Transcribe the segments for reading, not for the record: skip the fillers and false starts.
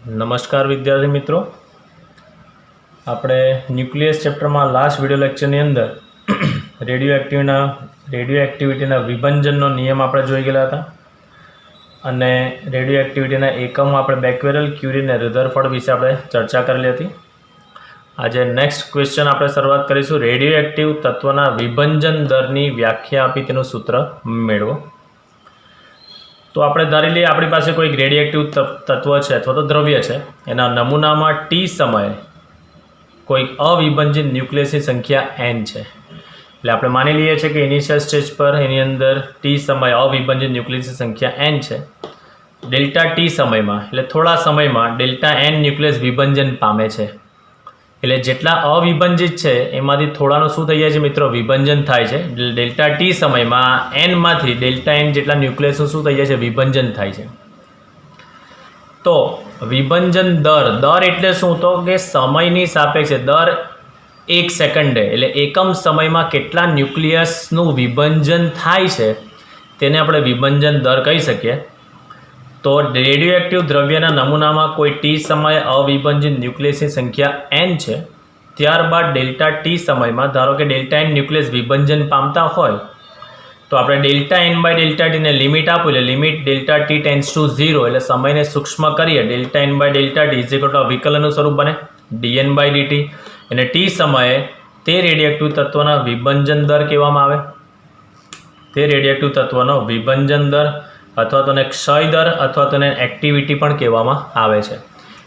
नमस्कार विद्यार्थी मित्रों, આપણે ન્યુક્લિયસ ચેપ્ટરમાં લાસ્ટ વિડિયો લેક્ચરની અંદર રેડિયો એક્ટિવિટીના વિભંજનનો નિયમ આપણે જોઈ ગયા હતા અને રેડિયો એક્ટિવિટીના એકમો આપણે બેક્વેરેલ, ક્યુરી અને રધરફોર્ડ વિશે આપણે ચર્ચા કરેલી હતી। આજે નેક્સ્ટ ક્વેશ્ચન આપણે શરૂઆત કરીશું। રેડિયો એક્ટિવ તત્વના વિભંજન દરની વ્યાખ્યા આપી તેનું સૂત્ર મેળવો। तो આપણે ધારી લઈએ આપણી પાસે કોઈ રેડિયોએક્ટિવ તત્વ છે અથવા તો દ્રવ્ય છે, એના નમૂનામાં ટી સમયે કોઈ અવિભંજિત ન્યુક્લિયસની સંખ્યા n છે। એટલે આપણે માની લઈએ છીએ કે ઇનિશિયલ સ્ટેજ પર એની અંદર ટી સમયે અવિભંજિત ન્યુક્લિયસની સંખ્યા n છે। ડેલ્ટા ટી સમયમાં એટલે થોડા સમયમાં ડેલ્ટા n ન્યુક્લિયસ વિભંજન પામે છે। એટલે જેટલા અવિભંજિત છે એમાંથી થોડાનું શું થઈ જાય છે મિત્રો? વિભંજન થાય છે। ડેલ્ટા ટી સમયમાં n ડેલ્ટા n જેટલા ન્યુક્લિયસનું શું થઈ જાય છે? વિભંજન થાય છે। તો વિભંજન દર એટલે શું? તો કે સમયની સાપેક્ષે દર 1 સેકન્ડે એટલે એકમ સમયમાં કેટલા ન્યુક્લિયસનું વિભંજન થાય છે તેને આપણે વિભંજન દર કહી શકીએ। तो रेडियोएक्टिव द्रव्यना नमूना में कोई टी समय अविभंजित न्यूक्लियसनी संख्या n है। त्यारबाद डेल्टा टी समय में धारो कि डेल्टा n न्यूक्लियस विभंजन पामता होय तो आपणे delta n by delta T ने लिमिट आपू एटले limit delta T tends to 0 एटले समय ने सूक्ष्म करीए delta n by delta T is equal to विकलननुं स्वरूप बने dn बाय dt अने टी समये ते रेडियोएक्टिव तत्वना विभंजन दर कहेवामां आवे। ते रेडियोएक्टिव तत्वनो विभंजन दर अथवा तो क्षय दर अथवा तो एक्टिविटी पण कहेवामां आवे छे।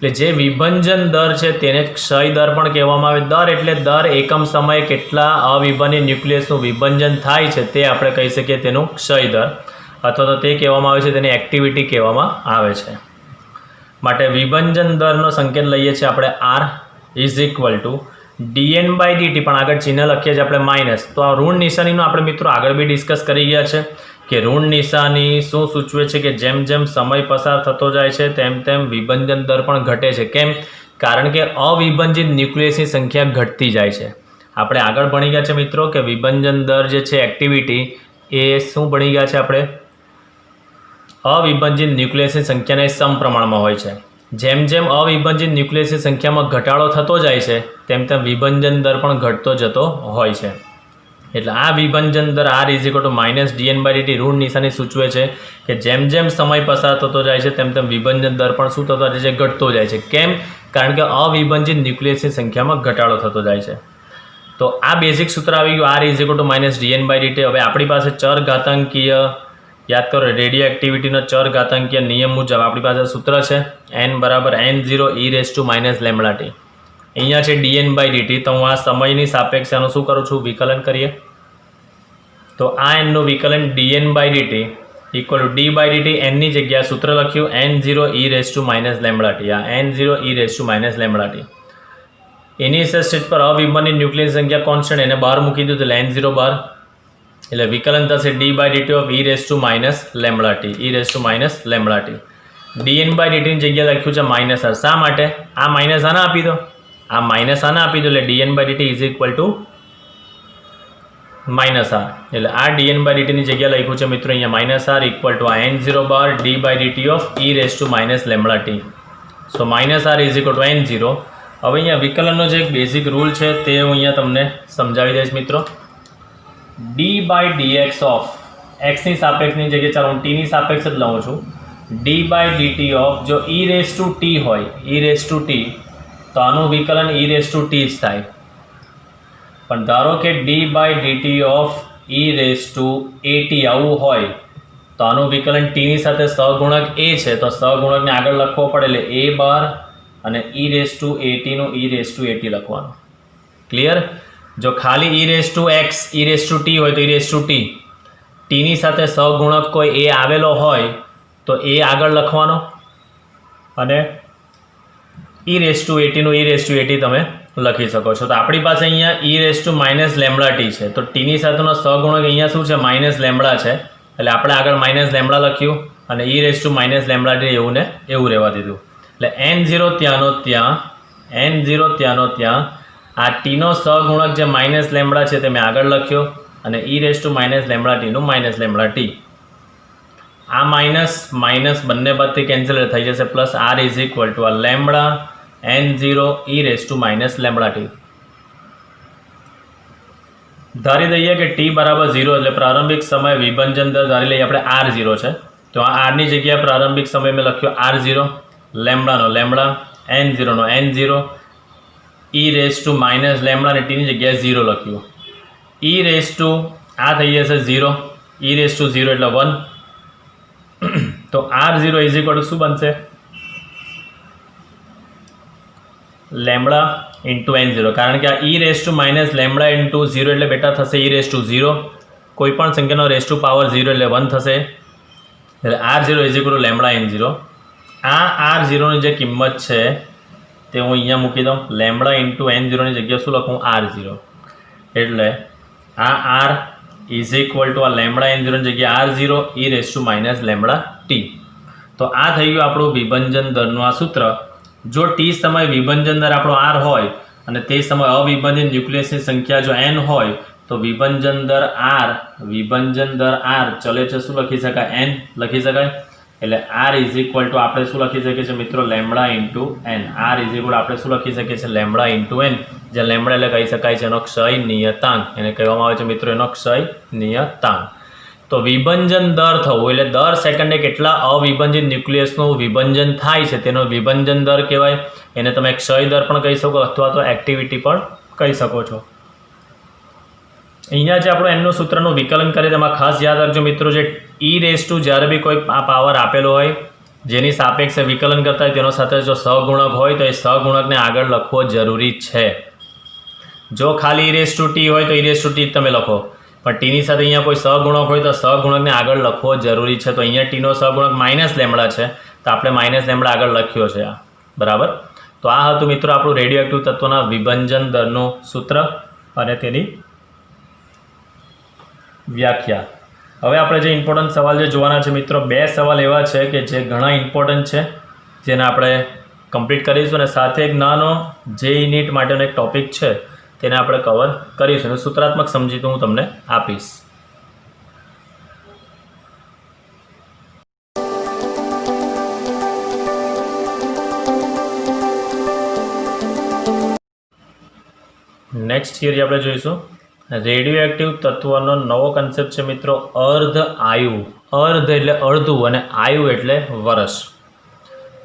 એટલે જે વિભંજન દર છે તેને ક્ષય દર પણ કહેવામાં આવે। દર એટલે દર એકમ સમયે કેટલા અવિભંજિત ન્યુક્લિયસનું વિભંજન થાય છે તે આપણે કહી શકીએ તેનું ક્ષય દર અથવા તો તે કહેવામાં આવે છે તેને એક્ટિવિટી કહેવામાં આવે છે। માટે વિભંજન દરનો સંકેત લઈએ છીએ આપણે r is equal to dn by dt, પણ આગળ ચિહ્ન લખીએ છીએ આપણે માઇનસ। તો આ ઋણ નિશાનીનું આપણે મિત્રો આગળ બી ડિસ્કસ કરી ગયા છે કે ઋણ નિશાની શું સૂચવે છે કે જેમ જેમ સમય પસાર થતો જાય છે તેમ તેમ વિભંજન દર પણ ઘટે છે। કેમ? કારણ કે અવિભંજિત ન્યુક્લિયસની સંખ્યા ઘટતી જાય છે। આપણે આગળ ભણી ગયા છે મિત્રો કે વિભંજન દર જે છે એક્ટિવિટી એ શું ભણી ગયા છે આપણે? અવિભંજિત ન્યુક્લિયસની સંખ્યાને સમપ્રમાણમાં હોય છે। જેમ જેમ અવિભંજિત ન્યુક્લિયસની સંખ્યામાં ઘટાડો થતો જાય છે તેમ તેમ વિભંજન દર પણ ઘટતો જતો હોય છે। એટલે આ વિભંજન દર r is equal to minus dn by dt ઋણ નિશાની સૂચવે છે કે જેમ જેમ સમય પસાર થતો જાય છે તેમ તેમ વિભંજન દર પણ શું થતો જાય છે? ઘટતો જાય છે। કેમ? કારણ કે અવિભંજિત ન્યુક્લિયસની સંખ્યામાં ઘટાડો થતો જાય છે। તો આ બેઝિક સૂત્ર આવી ગયું r is equal to minus dn by dt। હવે આપણી પાસે ચર ઘાતાંકીય, યાદ કરો રેડિયો એક્ટિવિટીનો ચર ઘાતાંકીય નિયમ મુજબ આપણી પાસે સૂત્ર છે n બરાબર n0 e raise to minus lambda t. અહીંયા છે dn બાય dt। તો હું આ સમયની સાપેક્ષે આનું શું કરું છું? વિકલન કરીએ। તો આ એનનું વિકલન dn by dt equal to d by dt એનની જગ્યાએ સૂત્ર લખ્યું n0 e raise to minus lambda t. આ n0 e raise to minus lambda t initial stage પર અવિભંજિત ન્યુક્લિયસ સંખ્યા કોન્સ્ટન્ટ એને બહાર મૂકી દીધું એટલે n0 બહાર, એટલે વિકલન થશે d by dt of e raise to minus lambda t, e raise to minus lambda t. dn by dt ની જગ્યાએ લખ્યું છે માઇનસ r। શા માટે? આ માઇનસ આને આપી દો, આ માઇનસ આને આપી દો એટલે dn by dt is equal to minus r। એટલે આ dn બાય dt ની જગ્યાએ લખ્યું છે મિત્રો અહીંયા માઇનસ r ઇક્વલ ટુ આ n0 bar d by dt of e raise to minus lambda t. So minus r is equal to n0। હવે અહીંયા વિકલનનો જે એક બેઝિક રૂલ છે તે હું અહીંયા તમને સમજાવી દઈશ મિત્રો। d બાય dx ઓફ xની સાપેક્ષની જગ્યાએ ચાલો હું t ની સાપેક્ષ જ લઉં છું। d બાય dt ઓફ જો e રેઝ ટુ t હોય, e રેઝ ટુ t તો આનું વિકલન e રેઝ ટુ t જ થાય। પણ ધારો કે d by dt of e raise to at આવું હોય તો આનું વિકલન t ની સાથે સહગુણક a છે તો સહગુણકને આગળ લખવો પડે એટલે a બાર અને e રેઝ ટુ at નું e રેઝ ટુ at લખવાનું। ક્લિયર? જો ખાલી e raise to x e raise to t હોય તો e raise to t, t ની સાથે સહગુણક કોઈ a આવેલો હોય તો a આગળ લખવાનો અને e રેઝ ટુ at નું e રેઝ ટુ at તમે લખી શકો છો। તો આપણી પાસે અહીંયા e raise to minus lambda t છે તો ટીની સાથેનો સહગુણક અહીંયા શું છે? માઇનસ લેમ્બડા છે એટલે આપણે આગળ માઇનસ લેમ્બડા લખ્યું અને e raise to minus lambda t એવું ને એવું રહેવા દીધું। એટલે n0 ત્યાંનો ત્યાં, n0 ત્યાંનો ત્યાં, આ ટીનો સહગુણક જે માઇનસ લેમ્બડા છે તે મેં આગળ લખ્યો અને e raise to minus lambda ટીનું માઇનસ લેમ્બડા ટી। આ માઇનસ માઇનસ બંને બાદથી કેન્સલ થઈ જશે, plus r is equal to આ lambda n0 e raise to minus lambda t. ધારી દઈએ કે t બરાબર 0 એટલે પ્રારંભિક સમય વિભંજન દર ધારી લઈએ આપણે r0 છે, તો આ r ની જગ્યાએ પ્રારંભિક સમય મેં લખ્યો r0, લેમડાનો લેમડા, n0 નો n0, e raise to minus lambda અને t ની જગ્યાએ 0 લખ્યું. e રેસ ટુ આ થઈ જશે 0, e રેસ ટુ 0 એટલે 1, તો r0 ઇઝ ઇક્વલ ટુ શું બનશે? લેમડા ઇન્ટુ n0, કારણ કે આ e raise to minus lambda into 0 એટલે બેટા થશે e રેસ ટુ 0, કોઈ પણ સંખ્યાનો રેસ ટુ પાવર 0 એટલે 1 થશે, એટલે r0 is equal two lambda n0. આ r0ની જે કિંમત છે તે હું અહીંયા મૂકી દઉં, લેમડા ઇન્ટુ n0ની જગ્યાએ શું લખું? r0, એટલે આ r ઇઝ ઇક્વલ ટુ આ લેમડા n0ની જગ્યાએ r0 e raise to minus lambda t. તો આ થઈ ગયું આપણું વિભંજન દરનું આ સૂત્ર. જો t સમય વિભંજન દર આપણો r હોય અને તે સમય અવિભંજિત ન્યુક્લિયસની સંખ્યા જો n હોય, તો વિભંજન દર r ચલે છે શું લખી શકાય? n લખી શકાય. એટલે r ઇઝ ઇક્વલ ટુ આપણે શું લખી શકીએ છીએ મિત્રો? Lambda into n. r is equal આપણે શું લખી શકીએ છીએ? લેમડા ઇન્ટુ n, જે લેમડા એટલે કહી શકાય છે એનો ક્ષય નિયતાંક, એને કહેવામાં આવે છે મિત્રો એનો ક્ષય નિયતાંક. તો વિભંજન દર થવું એટલે દર સેકન્ડે કેટલા અવિભંજિત ન્યુક્લિયસનું વિભંજન થાય છે તેનો વિભંજન દર કહેવાય. એને તમે ક્ષય દર પણ કહી શકો અથવા તો એક્ટિવિટી પણ કહી શકો છો. અહીંયા જે આપણું એનનું સૂત્રનું વિકલન કરીએ તેમાં ખાસ યાદ રાખજો મિત્રો, જે e રેસ ટુ જ્યારે બી કોઈ આ પાવર આપેલો હોય જેની સાપેક્ષે વિકલન કરતા હોય તેનો સાથે જો સહગુણક હોય તો એ સહગુણકને આગળ લખવો જરૂરી છે. જો ખાલી e રેસ ટુ t હોય તો e રેસ ટુ t તમે લખો, પણ ટીની સાથે અહીંયા કોઈ સહગુણક હોય તો સહગુણકને આગળ લખવો જરૂરી છે. તો અહીંયા ટીનો સહગુણક માઇનસ લેમડા છે, તો આપણે માઇનસ લેમડા આગળ લખ્યો છે આ, બરાબર. તો આ હતું મિત્રો આપણું રેડિયો એક્ટિવ તત્વના વિભંજન દરનું સૂત્ર અને તેની વ્યાખ્યા. હવે આપણે જે ઇમ્પોર્ટન્ટ સવાલ જે જોવાના છે મિત્રો, 2 સવાલ એવા છે કે જે ઘણા ઇમ્પોર્ટન્ટ છે, જેને આપણે કમ્પ્લીટ કરીશું, અને સાથે એક નાનો જે નીટ માટેનો એક ટોપિક છે તેને આપણે કવર કરીશું. સૂત્રાત્મક સમજીતું હું તમને આપીશ. નેક્સ્ટ થિયરી આપણે જોઈશું રેડિયો એક્ટિવ તત્વનો નવો કન્સેપ્ટ છે મિત્રો, અર્ધ આયુ. અર્ધ એટલે અડધું અને આયુ એટલે વર્ષ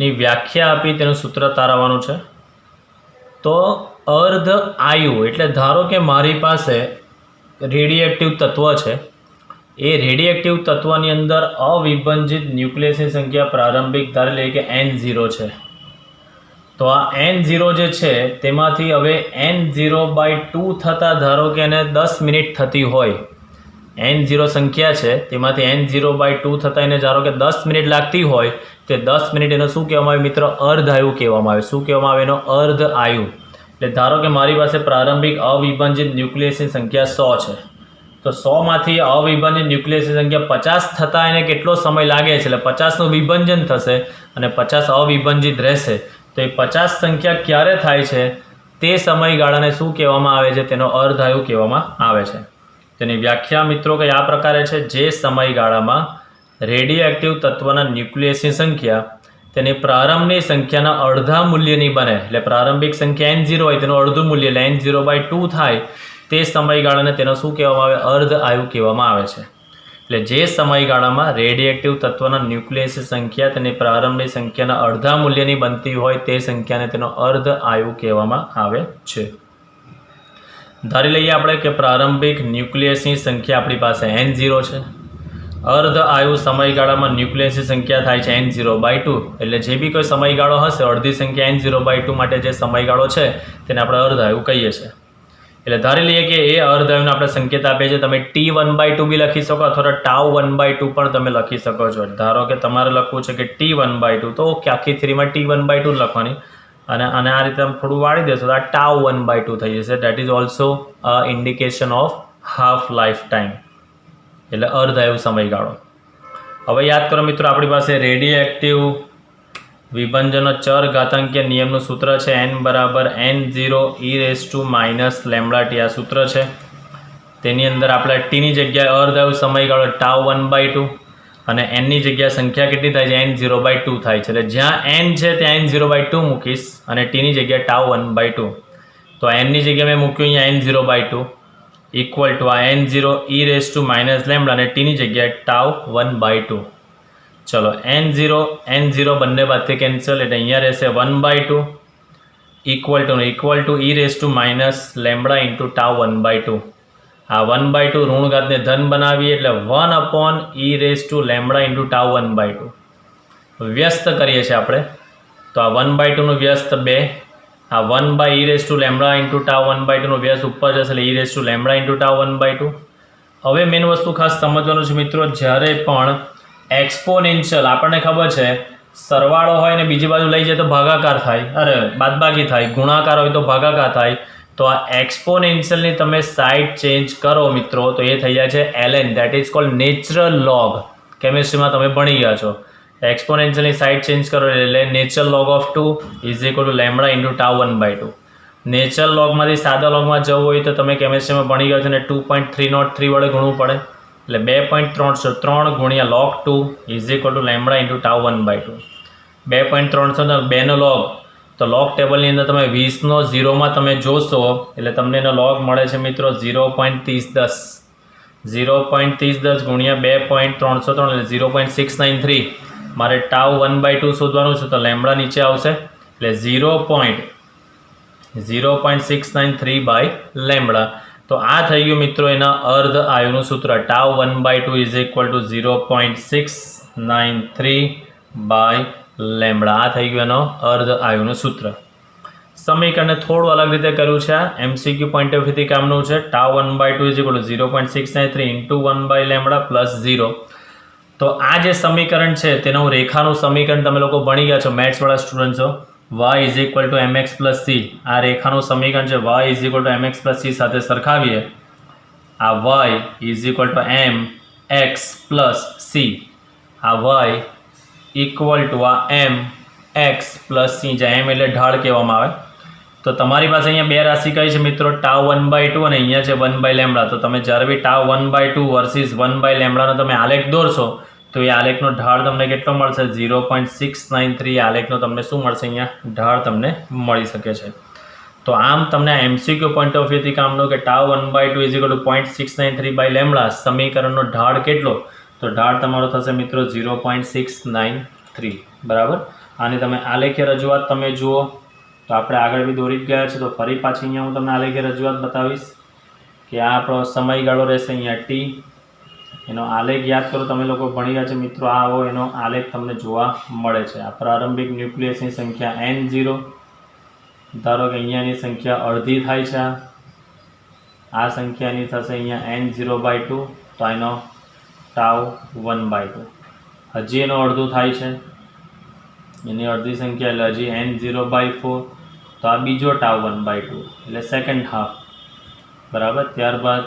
ની વ્યાખ્યા આપી તેનું સૂત્ર તારવવાનું છે. તો અર્ધ આયુ એટલે ધારો કે મારી પાસે રેડિયો એક્ટિવ તત્વ છે, એ રેડિયો એક્ટિવ તત્વની અંદર અવિભંજિત ન્યુક્લિયસની સંખ્યા પ્રારંભિક ધારી લઈએ કે n0 છે. તો આ n0 જે છે તેમાંથી હવે n0/2 થતાં ધારો કે એને 10 મિનિટ થતી હોય, n0 સંખ્યા છે તેમાંથી n0/2 થતાં એને ધારો કે 10 મિનિટ લાગતી હોય, તે 10 મિનિટ એનો શું કહેવામાં આવે મિત્રો? અર્ધ આયુ કહેવામાં આવે. શું કહેવામાં આવે? એનો અર્ધ આયુ. એટલે ધારો કે મારી પાસે પ્રારંભિક અવિભંજિત ન્યુક્લિયસની સંખ્યા 100 છે, તો 100માંથી અવિભંજિત ન્યુક્લિયસની સંખ્યા 50 થતાં એને કેટલો સમય લાગે છે? એટલે 50નું વિભંજન થશે અને 50 અવિભંજિત રહેશે. તો એ 50 સંખ્યા ક્યારે થાય છે તે સમયગાળાને શું કહેવામાં આવે છે? તેનો અર્ધ આયુ કહેવામાં આવે છે. તેની વ્યાખ્યા મિત્રો કંઈ આ પ્રકારે છે, જે સમયગાળામાં રેડિયો એક્ટિવ તત્વના ન્યુક્લિયસની સંખ્યા તેની પ્રારંભની સંખ્યાના અડધા મૂલ્યની બને, એટલે પ્રારંભિક સંખ્યા n0 હોય તેનું અડધું મૂલ્ય એટલે n0/2 થાય, તે સમયગાળાને તેનો શું કહેવામાં આવે? અર્ધ આયુ કહેવામાં આવે છે. એટલે જે સમયગાળામાં રેડિયો એક્ટિવ તત્વના ન્યુક્લિયસની સંખ્યા તેની પ્રારંભની સંખ્યાના અડધા મૂલ્યની બનતી હોય તે સંખ્યાને તેનો અર્ધ આયુ કહેવામાં આવે છે. ધારી લઈએ આપણે કે પ્રારંભિક ન્યુક્લિયસની સંખ્યા આપણી પાસે n0 છે, અર્ધ આયુ સમયગાળામાં ન્યુક્લિયસની સંખ્યા થાય છે n0/2, એટલે જે બી કોઈ સમયગાળો હશે અડધી સંખ્યા n0/2 માટે જે સમયગાળો છે તેને આપણે અર્ધ આયુ કહીએ છીએ. એટલે ધારી લઈએ કે એ અર્ધ આયુને આપણે સંકેત આપીએ છીએ, તમે t1/2 બી લખી શકો અથવા τ1/2 પણ તમે લખી શકો છો. ધારો કે તમારે લખવું છે કે t1/2, તો ઓકે, આખી થ્રીમાં t1/2 લખવાની, અને આ રીતે થોડું વાળી દેશો તો આ τ1/2 થઈ જશે. That is also indication of half life time, એટલે અર્ધ આયુ સમયગાળો. હવે યાદ કરો મિત્રો, આપણી પાસે રેડિયો એક્ટિવ વિભંજનનો ચર ઘાતાંકીય નિયમનું સૂત્ર છે n બરાબર n0 e raise to minus lambda T. આ સૂત્ર છે, તેની અંદર આપણે ટીની જગ્યાએ અર્ધ આયુ સમયગાળો τ1/2 અને એનની જગ્યા સંખ્યા કેટલી થાય છે n0/2 થાય છે. એટલે જ્યાં n છે ત્યાં n0/2 મૂકીશ અને ટીની જગ્યા τ1/2. તો એનની જગ્યા મેં મૂક્યું અહીંયા n0/2 ઇક્વલ ટુ આ n0 e⁻ અને ટીની જગ્યાએ τ1/2. ચલો n0 બંને બાદથી કેન્સલ એટલે અહીંયા રહેશે 1/2 ઇક્વલ ટુ e⁻ ઇન્ટુ τ1/2. આ 1/2 ઋણઘાતને ધન બનાવીએ એટલે 1/e⁻ ઇન્ટુ τ1/2 વ્યસ્ત કરીએ છીએ આપણે. તો આ 1/2નું વ્યસ્ત 2, આ 1/e⁻ ઇન્ટુ τ1/2નું વ્યસ્ત ઉપર જશે એટલે e⁻ ઇન્ટુ τ1/2. હવે મેઇન વસ્તુ ખાસ સમજવાનું છે મિત્રો, જ્યારે પણ એક્સપોનેન્શિયલ આપણને ખબર છે સરવાળો હોય ને બીજી બાજુ લઈ જાય તો ભાગાકાર થાય, અરે બાદબાકી થાય, ગુણાકાર હોય તો ભાગાકાર થાય. તો આ એક્સપોનેન્શિયલની તમે સાઇડ ચેન્જ કરો મિત્રો તો એ થઈ જાય છે ln, that is called natural log. કેમિસ્ટ્રીમાં તમે ભણી ગયા છો. એક્સપોનેન્શિયલની સાઇડ ચેન્જ કરો એટલે natural log of 2 is equal to lambda into τ1/2. નેચરલ લોગમાંથી સાદા લોગમાં જવું હોય તો તમે કેમિસ્ટ્રીમાં ભણી ગયા છો ને 2.303 વડે ગુણવું પડે એટલે 2.303 ગુણ્યા log 2 is equal to lambda into τ1/2. 2.302 નો લોગ તો લોગ ટેબલની અંદર તમે 20નો 0માં તમે જોશો એટલે તમને એનો લોગ મળે છે મિત્રો 0.3010. 0.3010 ગુણ્યા 2.303 એટલે 0.693. મારે τ1/2 શોધવાનું છે તો લેમ્બડા નીચે આવશે એટલે 0.693 તો આ થઈ ગયું મિત્રો એના અર્ધ આયુનું સૂત્ર. τ1/2 ઇઝ ઇક્વલ ટુ 0.693 આ થઈ ગયું એનો અર્ધ આયુનું સૂત્ર. સમીકરણને થોડું અલગ રીતે કર્યું છે. આ MCQ પોઈન્ટ ઓફ વ્યૂથી કામનું છે. τ1/2 is equal to 0.693 into 1/λ plus 0. તો આ જે સમીકરણ છે તેનું રેખાનું સમીકરણ તમે લોકો ભણી ગયા છો, મેથ્સવાળા સ્ટુડન્ટ છો. y is equal two mx plus c આ રેખાનું સમીકરણ છે. y is equal two mx plus c સાથે સરખાવીએ. આ y is equal two mx plus c, આ y ઇક્વલ ટુ આ mx પ્લસ c, જ્યાં m એટલે ઢાળ કહેવામાં આવે. તો તમારી પાસે અહીંયા બે રાશિ કઈ છે મિત્રો, τ1/2 અને અહીંયા છે 1/λ. તો તમે જ્યારે બી τ1/2 વર્સિસ 1/λ તમે આલેખ દોરશો તો એ આલેખનો ઢાળ તમને કેટલો મળશે 0.693. આલેખનો તમને શું મળશે અહીંયા ઢાળ તમને મળી શકે છે. તો આમ તમને MCQ પોઈન્ટ ઓફ વ્યૂથી કામનો કે τ1/2 ઇઝ ઇક્વલ ટુ 0.693/λ સમીકરણનો ઢાળ કેટલો, તો ઢાળ તમારો થશે મિત્રો 0.693. બરાબર. આની તમે આલેખીય રજૂઆત તમે જુઓ તો આપણે આગળ બી દોરી જ ગયા છે. તો ફરી પાછી અહીંયા હું તમને આલેખીય રજૂઆત બતાવીશ કે આ આપણો સમયગાળો રહેશે અહીંયા t. એનો આલેખ યાદ કરો, તમે લોકો ભણી ગયા છે મિત્રો. આવો એનો આલેખ તમને જોવા મળે છે. આ પ્રારંભિક ન્યુક્લિયસની સંખ્યા n0, ધારો કે અહીંયાની સંખ્યા અડધી થાય છે, આ સંખ્યાની થશે અહીંયા n0/2 તો એનો τ1/2. હજી એનો અડધું થાય છે, એની અડધી સંખ્યા એટલે હજી n0/4 તો આ બીજો τ1/2 એટલે સેકન્ડ હાફ. બરાબર. ત્યારબાદ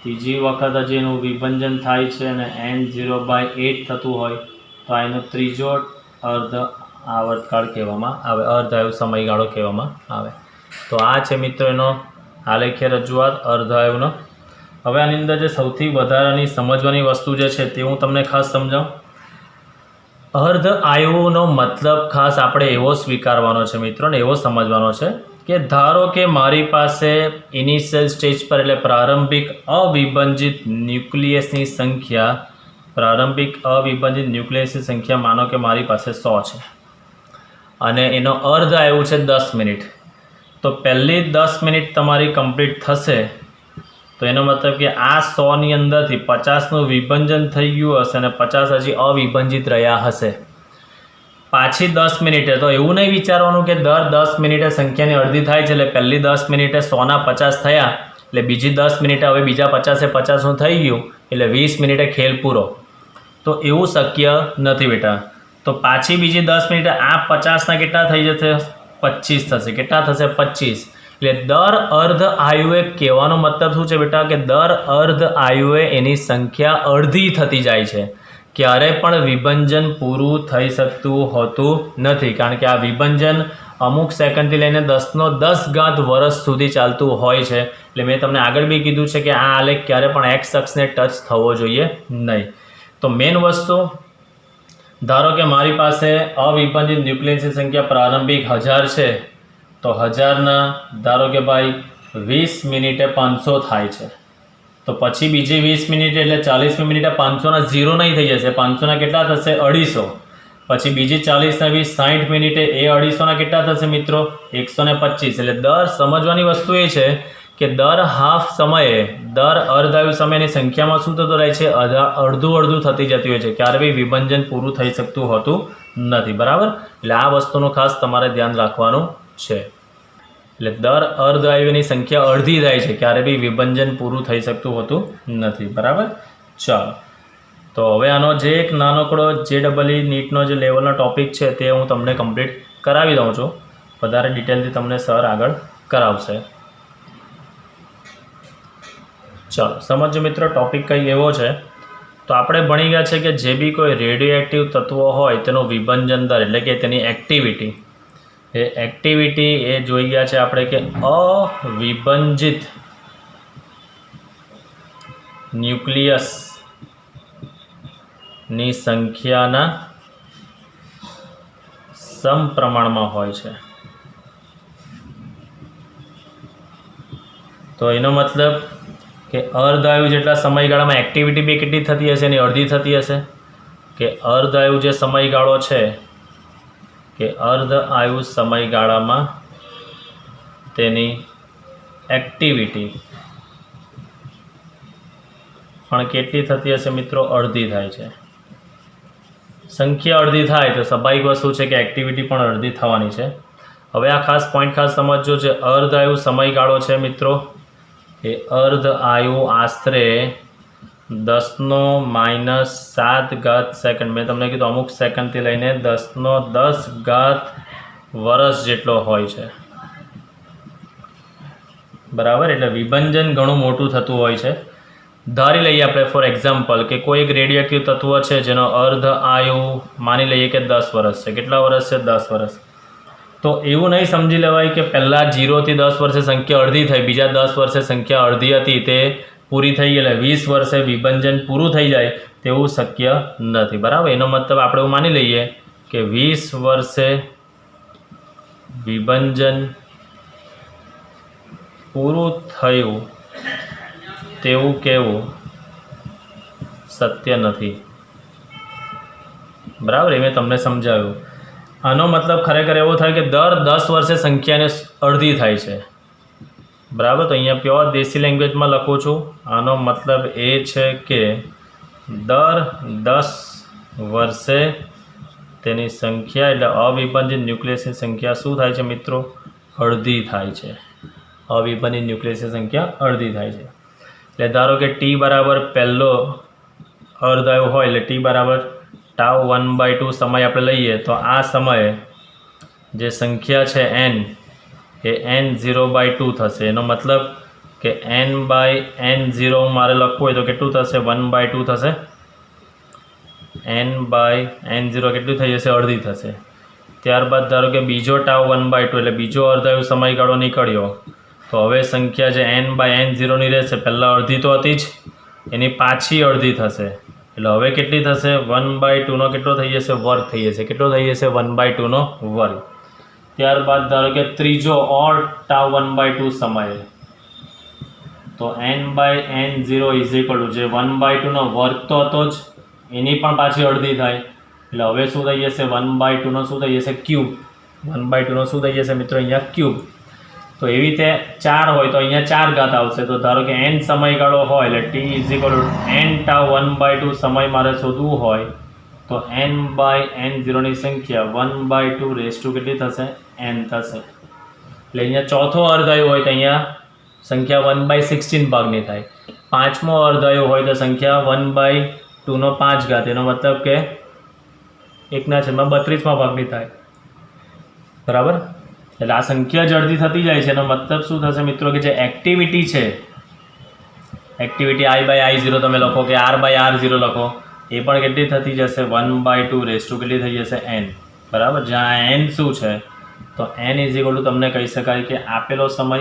ત્રીજી વખત હજી એનું વિભંજન થાય છે અને n0/8 થતું હોય તો આ એનો ત્રીજો અર્ધ આવર્તકાળ કહેવામાં આવે, અર્ધ આયુ સમયગાળો કહેવામાં આવે. તો આ છે મિત્રો એનો આલેખીય રજૂઆત અર્ધ આયુનો. હવે આની અંદર જે સૌથી વધારાની સમજવાની વસ્તુ જે છે તે હું તમને ખાસ સમજાવું. અર્ધ આયુનો મતલબ ખાસ આપણે એવો સ્વીકારવાનો છે મિત્રો ને એવો સમજવાનો છે કે ધારો કે મારી પાસે ઇનિશિયલ સ્ટેજ પર એટલે પ્રારંભિક અવિભાજિત ન્યુક્લિયસની સંખ્યા માનો કે મારી પાસે 100 છે અને એનો અર્ધ આયુ છે 10 મિનિટ. તો પહેલી 10 મિનિટ તમારી કમ્પ્લીટ થશે તો એનો મતલબ કે આ 100ની અંદરથી 50નું વિભંજન થઈ ગયું હશે અને 50 હજી અવિભાજિત રહ્યા હશે. પાછી 10 મિનિટે તો એવું નહીં વિચારવાનું કે દર 10 મિનિટે સંખ્યાની અડધી થાય છે એટલે પહેલી 10 મિનિટે 100ના 50 થયા એટલે બીજી 10 મિનિટે હવે બીજા 50નું થઈ ગયું એટલે 20 મિનિટે ખેલ પૂરો. તો એવું શક્ય નથી બેટા. તો પાછી બીજી 10 મિનિટે આ 50ના કેટલા થઈ જશે 25 થશે. કેટલા થશે 25. એટલે દર અર્ધ આયુએ કહેવાનો મતલબ શું છે બેટા કે દર અર્ધ આયુએ એની સંખ્યા અડધી થતી જાય છે. ક્યારે પણ વિભંજન પૂરું થઈ શકતું હોતું નથી કારણ કે આ વિભંજન અમુક સેકન્ડથી લઈને 10 વર્ષ સુધી ચાલતું હોય છે. એટલે મેં તમને આગળ બી કીધું છે કે આ આલેખ ક્યારે પણ એક્સ અક્ષને ટચ થવો જોઈએ નહીં. તો મેઇન વસ્તુ, ધારો કે મારી પાસે અવિભાજિત ન્યુક્લિયસની સંખ્યા પ્રારંભિક 1000 છે, તો 1000ના ધારો કે ભાઈ 20 મિનિટે 500 થાય છે, તો પછી બીજી 20 મિનિટ એટલે 40મી મિનિટે 500ના 0 નહીં થઈ જશે, 500ના કેટલા થશે 250, પછી બીજી 40 ને 20 60 મિનિટે એ 250ના કેટલા થશે મિત્રો 125. એટલે દર સમજવાની વસ્તુ એ છે કે દર હાફ સમયે, દર અર્ધાયુ સમયની સંખ્યામાં શું થતું રહે છે, અડધું થતી જતી હોય છે, ક્યારે બી વિભંજન પૂરું થઈ શકતું હોતું નથી. બરાબર, એટલે આ વસ્તુનું ખાસ તમારે ધ્યાન રાખવાનું છે. એટલે દર અર્ધાયુની સંખ્યા અડધી થાય છે, ક્યારે બી વિભંજન પૂરું થઈ શકતું હોતું નથી. બરાબર, ચાલો તો હવે આનો જે એક નાનકડો JEE નીટનો જે લેવલનો ટોપિક છે તે હું તમને કમ્પ્લીટ કરાવી દઉં છું. વધારે ડિટેલથી તમને સર આગળ કરાવશે. ચાલો સમજો મિત્રો, ટોપિક કંઈ એવો છે, તો આપણે ભણી ગયા છે કે જે બી કોઈ રેડિયો એક્ટિવ તત્વો હોય તેનો વિભંજન દર એટલે કે તેની એક્ટિવિટી, એ એક્ટિવિટી એ જોઈ ગયા છે આપણે કે અવિભંજિત ન્યુક્લિયસની સંખ્યાના સમપ્રમાણમાં હોય છે. તો એનો મતલબ કે અર્ધાયુ જેટલા સમયગાળામાં એક્ટિવિટી બી કેટલી થતી હશે, એની અડધી થતી હશે. કે અર્ધાયુ જે સમયગાળો છે, કે અર્ધાયુ સમયગાળામાં તેની એક્ટિવિટી પણ કેટલી થતી હશે મિત્રો, અડધી થાય છે. સંખ્યા અડધી થાય તો સ્વાભાવિક વસ્તુ છે કે એક્ટિવિટી પણ અડધી થવાની છે. હવે આ ખાસ પોઈન્ટ ખાસ સમજજો, જે અર્ધાયુ સમયગાળો છે મિત્રો, એ અર્ધાયુ આશરે 10⁻⁷ સેકન્ડ, મેં તમને કીધું અમુક સેકન્ડથી લઈને 10⁻10 વર્ષ જેટલો હોય છે. બરાબર, એટલે વિભંજન ઘણું મોટું થતું હોય છે. ધારી લઈએ આપણે ફોર એક્ઝામ્પલ કે કોઈ એક રેડિયો એક્ટિવ તત્વ છે જેનો અર્ધાયુ માની લઈએ કે 10 વર્ષ છે. કેટલા વર્ષ છે? 10 વર્ષ. તો એવું નહીં સમજી લેવાય કે પહેલાં 0થી 10 વર્ષે સંખ્યા અડધી થઈ, બીજા 10 વર્ષે સંખ્યા અડધી હતી તે પૂરી થઈ ગઈ, એટલે 20 વર્ષે વિભંજન પૂરું થઈ જાય તેવું શક્ય નથી. બરાબર, એનો મતલબ આપણે એવું માની લઈએ કે 20 વર્ષે વિભંજન પૂરું થયું તેવું કહેવું સત્ય નથી. બરાબર, એ મેં તમને સમજાવ્યું. આનો મતલબ ખરેખર એવો થાય કે દર 10 વર્ષે સંખ્યાને અડધી થાય છે. બરાબર, તો અહીંયા પ્યોર દેશી લેંગ્વેજમાં લખું છું. આનો મતલબ એ છે કે દર 10 વર્ષે તેની સંખ્યા એટલે અવિભાજિત ન્યુક્લિયસની સંખ્યા શું થાય છે મિત્રો? અડધી થાય છે. અવિભાજિત ન્યુક્લિયસની સંખ્યા અડધી થાય છે. એટલે ધારો કે T બરાબર પહેલો અર્ધાયુ હોય એટલે T બરાબર τ1/2 સમય આપણે લઈએ, તો આ સમયે જે સંખ્યા છે n એ n0/2 થશે. એનો મતલબ કે n/n0 મારે લખવું હોય તો કેટલું થશે? 1/2 થશે. n/n0 કેટલું થઈ જશે? અડધી થશે. ત્યારબાદ ધારો કે બીજો τ1/2 એટલે બીજો અર્ધાયુ સમયગાળો નીકળ્યો, તો હવે સંખ્યા જે n/n0ની રહેશે, પહેલાં અડધી તો હતી જ, એની પાછી અડધી થશે. એટલે હવે કેટલી થશે? 1/2નો કેટલો થઈ જશે? વર્ગ થઈ જશે. કેટલો થઈ જશે? 1/2નો વર્ગ. ત્યારબાદ ધારો કે ત્રીજો ઓર τ1/2 સમયે, તો n/n0 = જે 1/2નો વર્ગ તો હતો જ, એની પણ પાછી અડધી થાય. એટલે હવે શું થઈ જશે? 1/2નો શું થઈ જશે? ક્યુબ. 1/2નો શું થઈ જશે મિત્રો? અહીંયા ક્યુબ. તો એવી રીતે 4 હોય તો અહીંયા 4 ઘાત આવશે. તો ધારો કે n સમયગાળો હોય એટલે t = n τ1/2 સમય મારે શોધવું હોય તો n/n0ની સંખ્યા 1/2 કેટલી થશે? n થશે. એટલે અહીંયા ચોથો અર્ધાયુ હોય તો અહીંયા સંખ્યા 1/16 ભાગની થાય. પાંચમો અર્ધાયુ હોય તો સંખ્યા 1/2નો 5 ઘાત. એનો મતલબ કે 1/32 ભાગની થાય. બરાબર, એટલે આ સંખ્યા જ અડધી થતી જાય છે. એનો મતલબ શું થશે મિત્રો? કે જે એક્ટિવિટી છે, એક્ટિવિટી I/I0 તમે લખો કે R/R0 લખો, એ પણ કેટલી થતી જશે? 1/2 કેટલી થઈ જશે? n. બરાબર, જ્યાં n શું છે? તો n = તમને કહી શકાય કે આપેલો સમય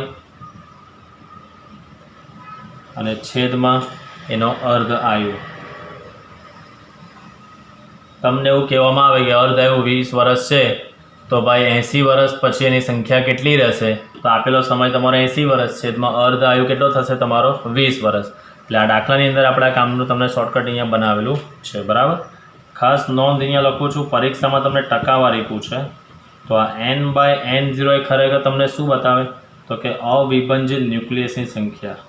અને છેદમાં એનો અર્ધ આયુ. તમને એવું કહેવામાં આવે કે અર્ધાયુ 20 વર્ષ છે તો ભાઈ 80 વર્ષ પછી એની સંખ્યા કેટલી રહેશે? તો આપેલો સમય તમારો 80 વર્ષ છે, એમાં અર્ધ આયુ કેટલો થશે તમારો? 20 વર્ષ. એટલે આ દાખલાની અંદર આપણે આ કામનું તમને શોર્ટકટ અહીંયા બનાવેલું છે, બરાબર. ખાસ નોંધ અહીંયા લખું છું, પરીક્ષામાં તમને ટકાવારી પૂછે તો આ n/n0 એ ખરેખર તમને શું બતાવે? તો કે અવિભાજિત ન્યુક્લિયસની સંખ્યા,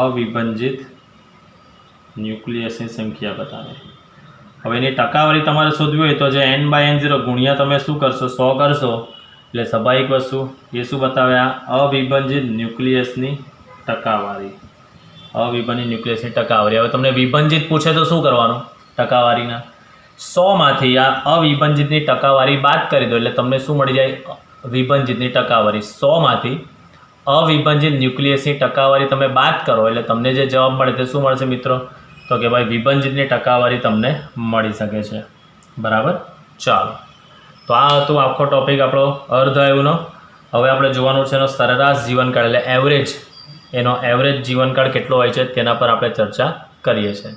અવિભાજિત ન્યુક્લિયસની સંખ્યા બતાવે. હવે એની ટકાવારી તમારે શોધવી હોય તો જે n/n0 ગુણ્યા તમે શું કરશો? 100 કરશો એટલે સ્વાભાવિક વસ્તુ એ શું બતાવે? આ અવિભાજિત ન્યુક્લિયસની ટકાવારી, અવિભાજિત ન્યુક્લિયસની ટકાવારી. હવે તમને વિભાજિત પૂછે તો શું કરવાનું? ટકાવારીના 100માંથી આ અવિભાજિતની ટકાવારી બાદ કરી દો એટલે તમને શું મળી જાય? વિભાજિતની ટકાવારી. 100માંથી અવિભાજિત ન્યુક્લિયસની ટકાવારી તમે બાદ કરો એટલે તમને જે જવાબ મળે તે શું મળશે મિત્રો? તો કે ભાઈ વિભાજિતની ટકાવારી તમને મળી શકે છે, બરાબર. ચાલો, તો આ હતો આખો ટોપિક આપણો અર્ધાયુનો. હવે આપણે જોવાનું છે એનો સરેરાશ જીવનકાળ એટલે એવરેજ, એનો એવરેજ જીવનકાળ કેટલો હોય છે તેના પર આપણે ચર્ચા કરીએ છીએ.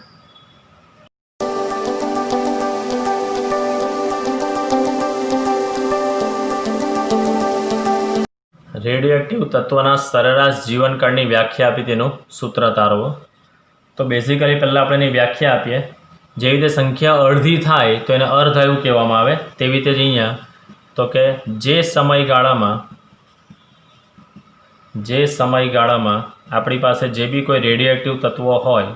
રેડિયો એક્ટિવ તત્વના સરેરાશ જીવનકાળની વ્યાખ્યા આપી તેનું સૂત્ર તારવો. તો બેઝિકલી પહેલાં આપણે એની વ્યાખ્યા આપીએ. જેવી રીતે સંખ્યા અડધી થાય તો એને અર્ધાયુ કહેવામાં આવે, તેવી રીતે જ અહીંયા તો કે જે સમયગાળામાં આપણી પાસે જે બી કોઈ રેડિયો એક્ટિવ તત્વો હોય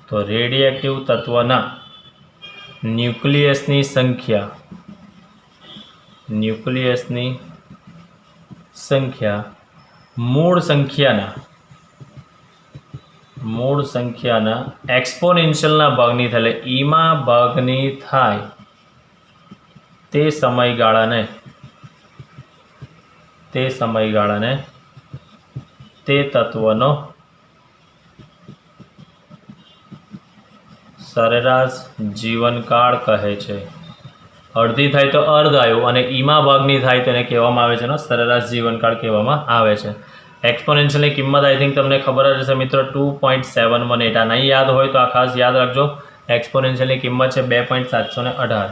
તો રેડિયો એક્ટિવ તત્વના ન્યુક્લિયસની સંખ્યા મૂળ સંખ્યાના એક્સપોનેન્શિયલના ભાગની થાય એટલે ઈમાં ભાગની થાય તે સમયગાળાને તે તત્વનો સરેરાશ જીવનકાળ કહે છે. અડધી થાય તો અર્ધાયુ અને ઈમા ભાગની થાય તો એને કહેવામાં આવે છે સરેરાશ જીવનકાળ કહેવામાં આવે છે. એક્સપોનેન્શિયલની કિંમત આઈ થિંક તમને ખબર જ હશે મિત્રો 2.718. આ નહીં યાદ હોય તો આ ખાસ યાદ રાખજો. એક્સપોનેન્શિયલની કિંમત છે 2.718.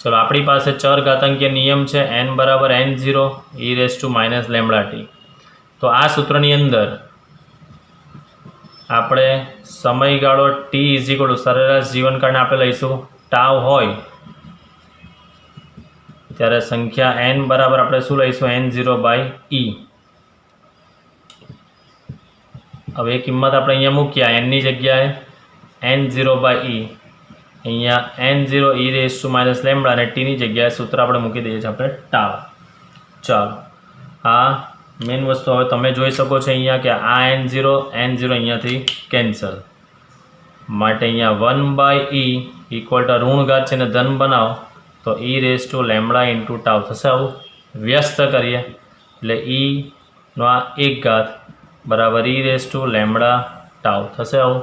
ચલો, આપણી પાસે ચર ઘાતાંકીય નિયમ છે n બરાબર n0 e−λt. તો આ સૂત્રની અંદર આપણે સમયગાળો t સરેરાશ જીવનકાળને આપણે લઈશું ટાવ હોય ત્યારે સંખ્યા n બરાબર આપણે શું લઈશું? n0/e. હવે એ કિંમત આપણે અહીંયા મૂક્યા nની જગ્યાએ n0/e, અહીંયા n0 e−λ અને tની જગ્યાએ સૂત્ર આપણે મૂકી દઈએ છીએ આપણે ટાવ. ચાલો, આ મેઇન વસ્તુ હવે તમે જોઈ શકો છો અહીંયા કે આ n0 અહીંયાથી કેન્સલ, માટે અહીંયા 1/e ઇક્વલ ટુ ઋણ ઘાત છે ને ધન બનાવો તો e⁻ ટાવ થશે. આવું વ્યસ્ત કરીએ એટલે e નો આ એક ઘાત બરાબર e⁻ ટાવ થશે. આવું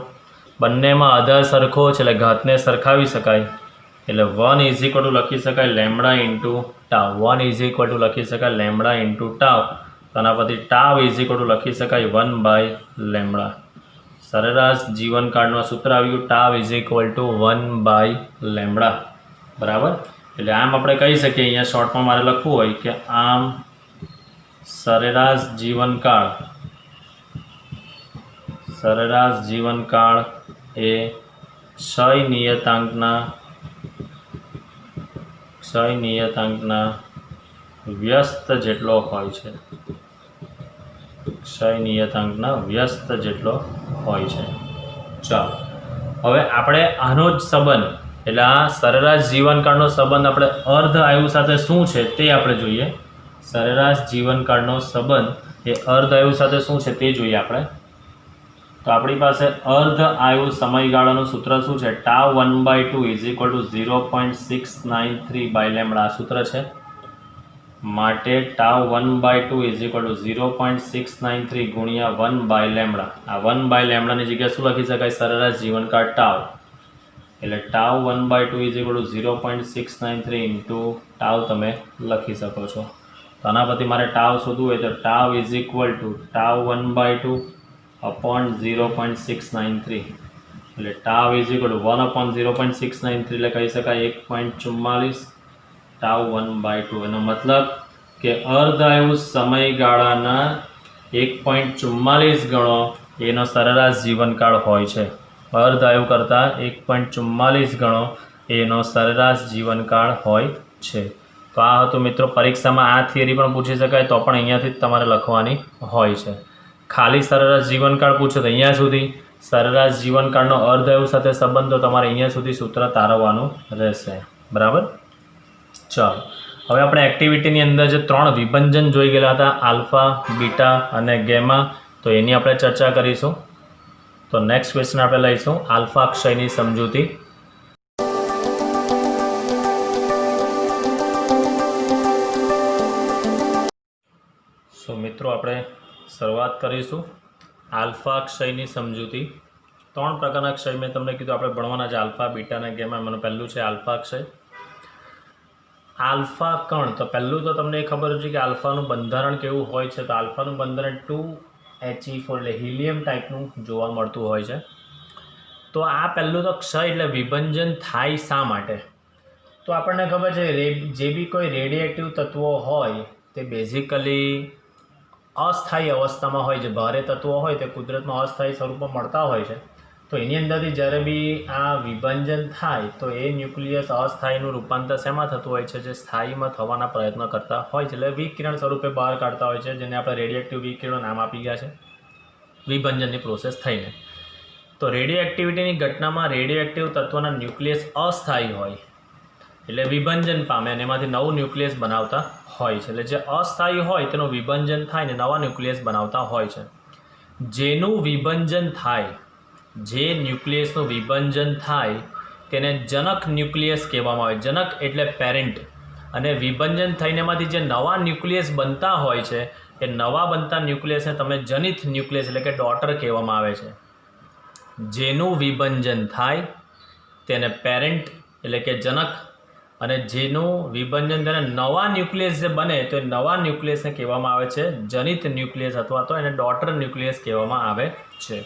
બંનેમાં આધાર સરખો છે એટલે ઘાતને સરખાવી શકાય એટલે 1 લખી શકાય ટાવ. 1 લખી શકાય ટાવ. તો આના પરથી ટાવ લખી શકાય 1/λ. સરેરાશ જીવનકાળનું સૂત્ર આવ્યું ટાવ 1/λ, બરાબર. એટલે આમ આપણે કહી શકીએ અહીંયા શોર્ટમાં મારે લખવું હોય કે આમ સરેરાશ જીવનકાળ એ ક્ષય નિયતાંકના વ્યસ્ત જેટલો હોય છે. ચાલો, હવે આપણે આનો જ સંબંધ એટલે આ સરેરાશ જીવનકાળનો સંબંધ આપણે અર્ધ આયુ સાથે શું છે તે આપણે જોઈએ. સરેરાશ જીવનકાળનો સંબંધ એ અર્ધ આયુ સાથે શું છે તે જોઈએ આપણે. તો આપણી પાસે અર્ધ આયુ સમયગાળાનું સૂત્ર શું છે? ટાવ 1/2 0.693/λ આ સૂત્ર છે. માટે ટાવ 1/2 0.693 ગુણ્યા 1/λ. આ 1/λની જગ્યાએ શું લખી શકાય? સરેરાશ જીવનકાળ ટાવ. એટલે ટાવ 1/2 0.693 ઇન્ટુ ટાવ તમે લખી શકો છો. તો આના પરથી મારે ટાવ શોધવું હોય તો ટાવ ટાવ 1/2 upon 0.693. એટલે ટાવ ઇઝ ઇક્વલ ટુ 1/0.693 એટલે કહી શકાય 1.44 ટાવ 1/2. એનો મતલબ કે અર્ધાયુ સમયગાળાના 1.44 ગણો એનો સરેરાશ જીવનકાળ હોય છે. અર્ધાયુ કરતાં 1.44 ગણો એનો સરેરાશ જીવનકાળ હોય છે. તો આ હતું મિત્રો. પરીક્ષામાં આ થિયરી પણ પૂછી શકાય તો પણ અહીંયાથી જ તમારે લખવાની હોય છે. ખાલી સરેરાશ જીવનકાળ પૂછો તો અહીંયા સુધી, સરેરાશ જીવનકાળનો અર્ધાયુ સાથે સંબંધ તો તમારે અહીંયા સુધી સૂત્ર તારવવાનું રહેશે. બરાબર. ચાલો હવે આપણે એક્ટિવિટીની અંદર જે 3 વિભંજન જોઈ ગયેલા હતા, આલ્ફા, બીટા અને ગેમા, તો એની આપણે ચર્ચા કરીશું. તો નેક્સ્ટ ક્વેશ્ચન આપણે લઈશું આલ્ફા ક્ષયની સમજૂતી. સો મિત્રો આપણે શરૂઆત કરીશું આલ્ફા ક્ષયની સમજૂતી. 3 પ્રકારના ક્ષય મેં તમને કીધું આપણે ભણવાના છે, આલ્ફા, બીટા અને ગેમા. એમાંનું પહેલું છે આલ્ફા ક્ષય. આલ્ફા કણ, તો પહેલું તો તમને એ ખબર છે કે આલ્ફાનું બંધારણ કેવું હોય છે. તો આલ્ફાનું બંધારણ 2He4 એટલે હિલિયમ ટાઈપનું જોવા મળતું હોય છે. તો આ પહેલું તો ક્ષય એટલે વિભંજન થાય શા માટે? તો આપણને ખબર છે જે બી કોઈ રેડિએક્ટિવ તત્વો હોય તે બેઝિકલી અસ્થાયી અવસ્થામાં હોય. જે ભારે તત્વો હોય તે કુદરતમાં અસ્થાયી સ્વરૂપમાં મળતા હોય છે. તો એની અંદરથી જ્યારે બી આ વિભંજન થાય તો એ ન્યુક્લિયસ અસ્થાયીનું રૂપાંતર શેમાં થતું હોય છે? જે સ્થાયીમાં થવાના પ્રયત્નો કરતા હોય છે, એટલે વિકિરણ સ્વરૂપે બહાર કાઢતા હોય છે, જેને આપણે રેડિયોએક્ટિવ વિકિરણો નામ આપી ગયા છે વિભંજનની પ્રોસેસ થઈને. તો રેડિયો એક્ટિવિટીની ઘટનામાં રેડિયોએક્ટિવ તત્વના ન્યુક્લિયસ અસ્થાયી હોય એટલે વિભંજન પામે અને એમાંથી નવું ન્યુક્લિયસ બનાવતા હોય છે. એટલે જે અસ્થાયી હોય તેનું વિભંજન થાય ને નવા ન્યુક્લિયસ બનાવતા હોય છે. જેનું વિભંજન થાય, જે ન્યુક્લિયસનું વિભંજન થાય તેને જનક ન્યુક્લિયસ કહેવામાં આવે. જનક એટલે પેરેન્ટ. અને વિભંજન થઈને એમાંથી જે નવા ન્યુક્લિયસ બનતા હોય છે એ નવા બનતા ન્યુક્લિયસને તમે જનિત ન્યુક્લિયસ એટલે કે ડોટર કહેવામાં આવે છે. જેનું વિભંજન થાય તેને પેરેન્ટ એટલે કે જનક, અને જેનું વિભંજન તેને નવા ન્યુક્લિયસ જે બને તો એ નવા ન્યુક્લિયસને કહેવામાં આવે છે જનિત ન્યુક્લિયસ અથવા તો એને ડોટર ન્યુક્લિયસ કહેવામાં આવે છે.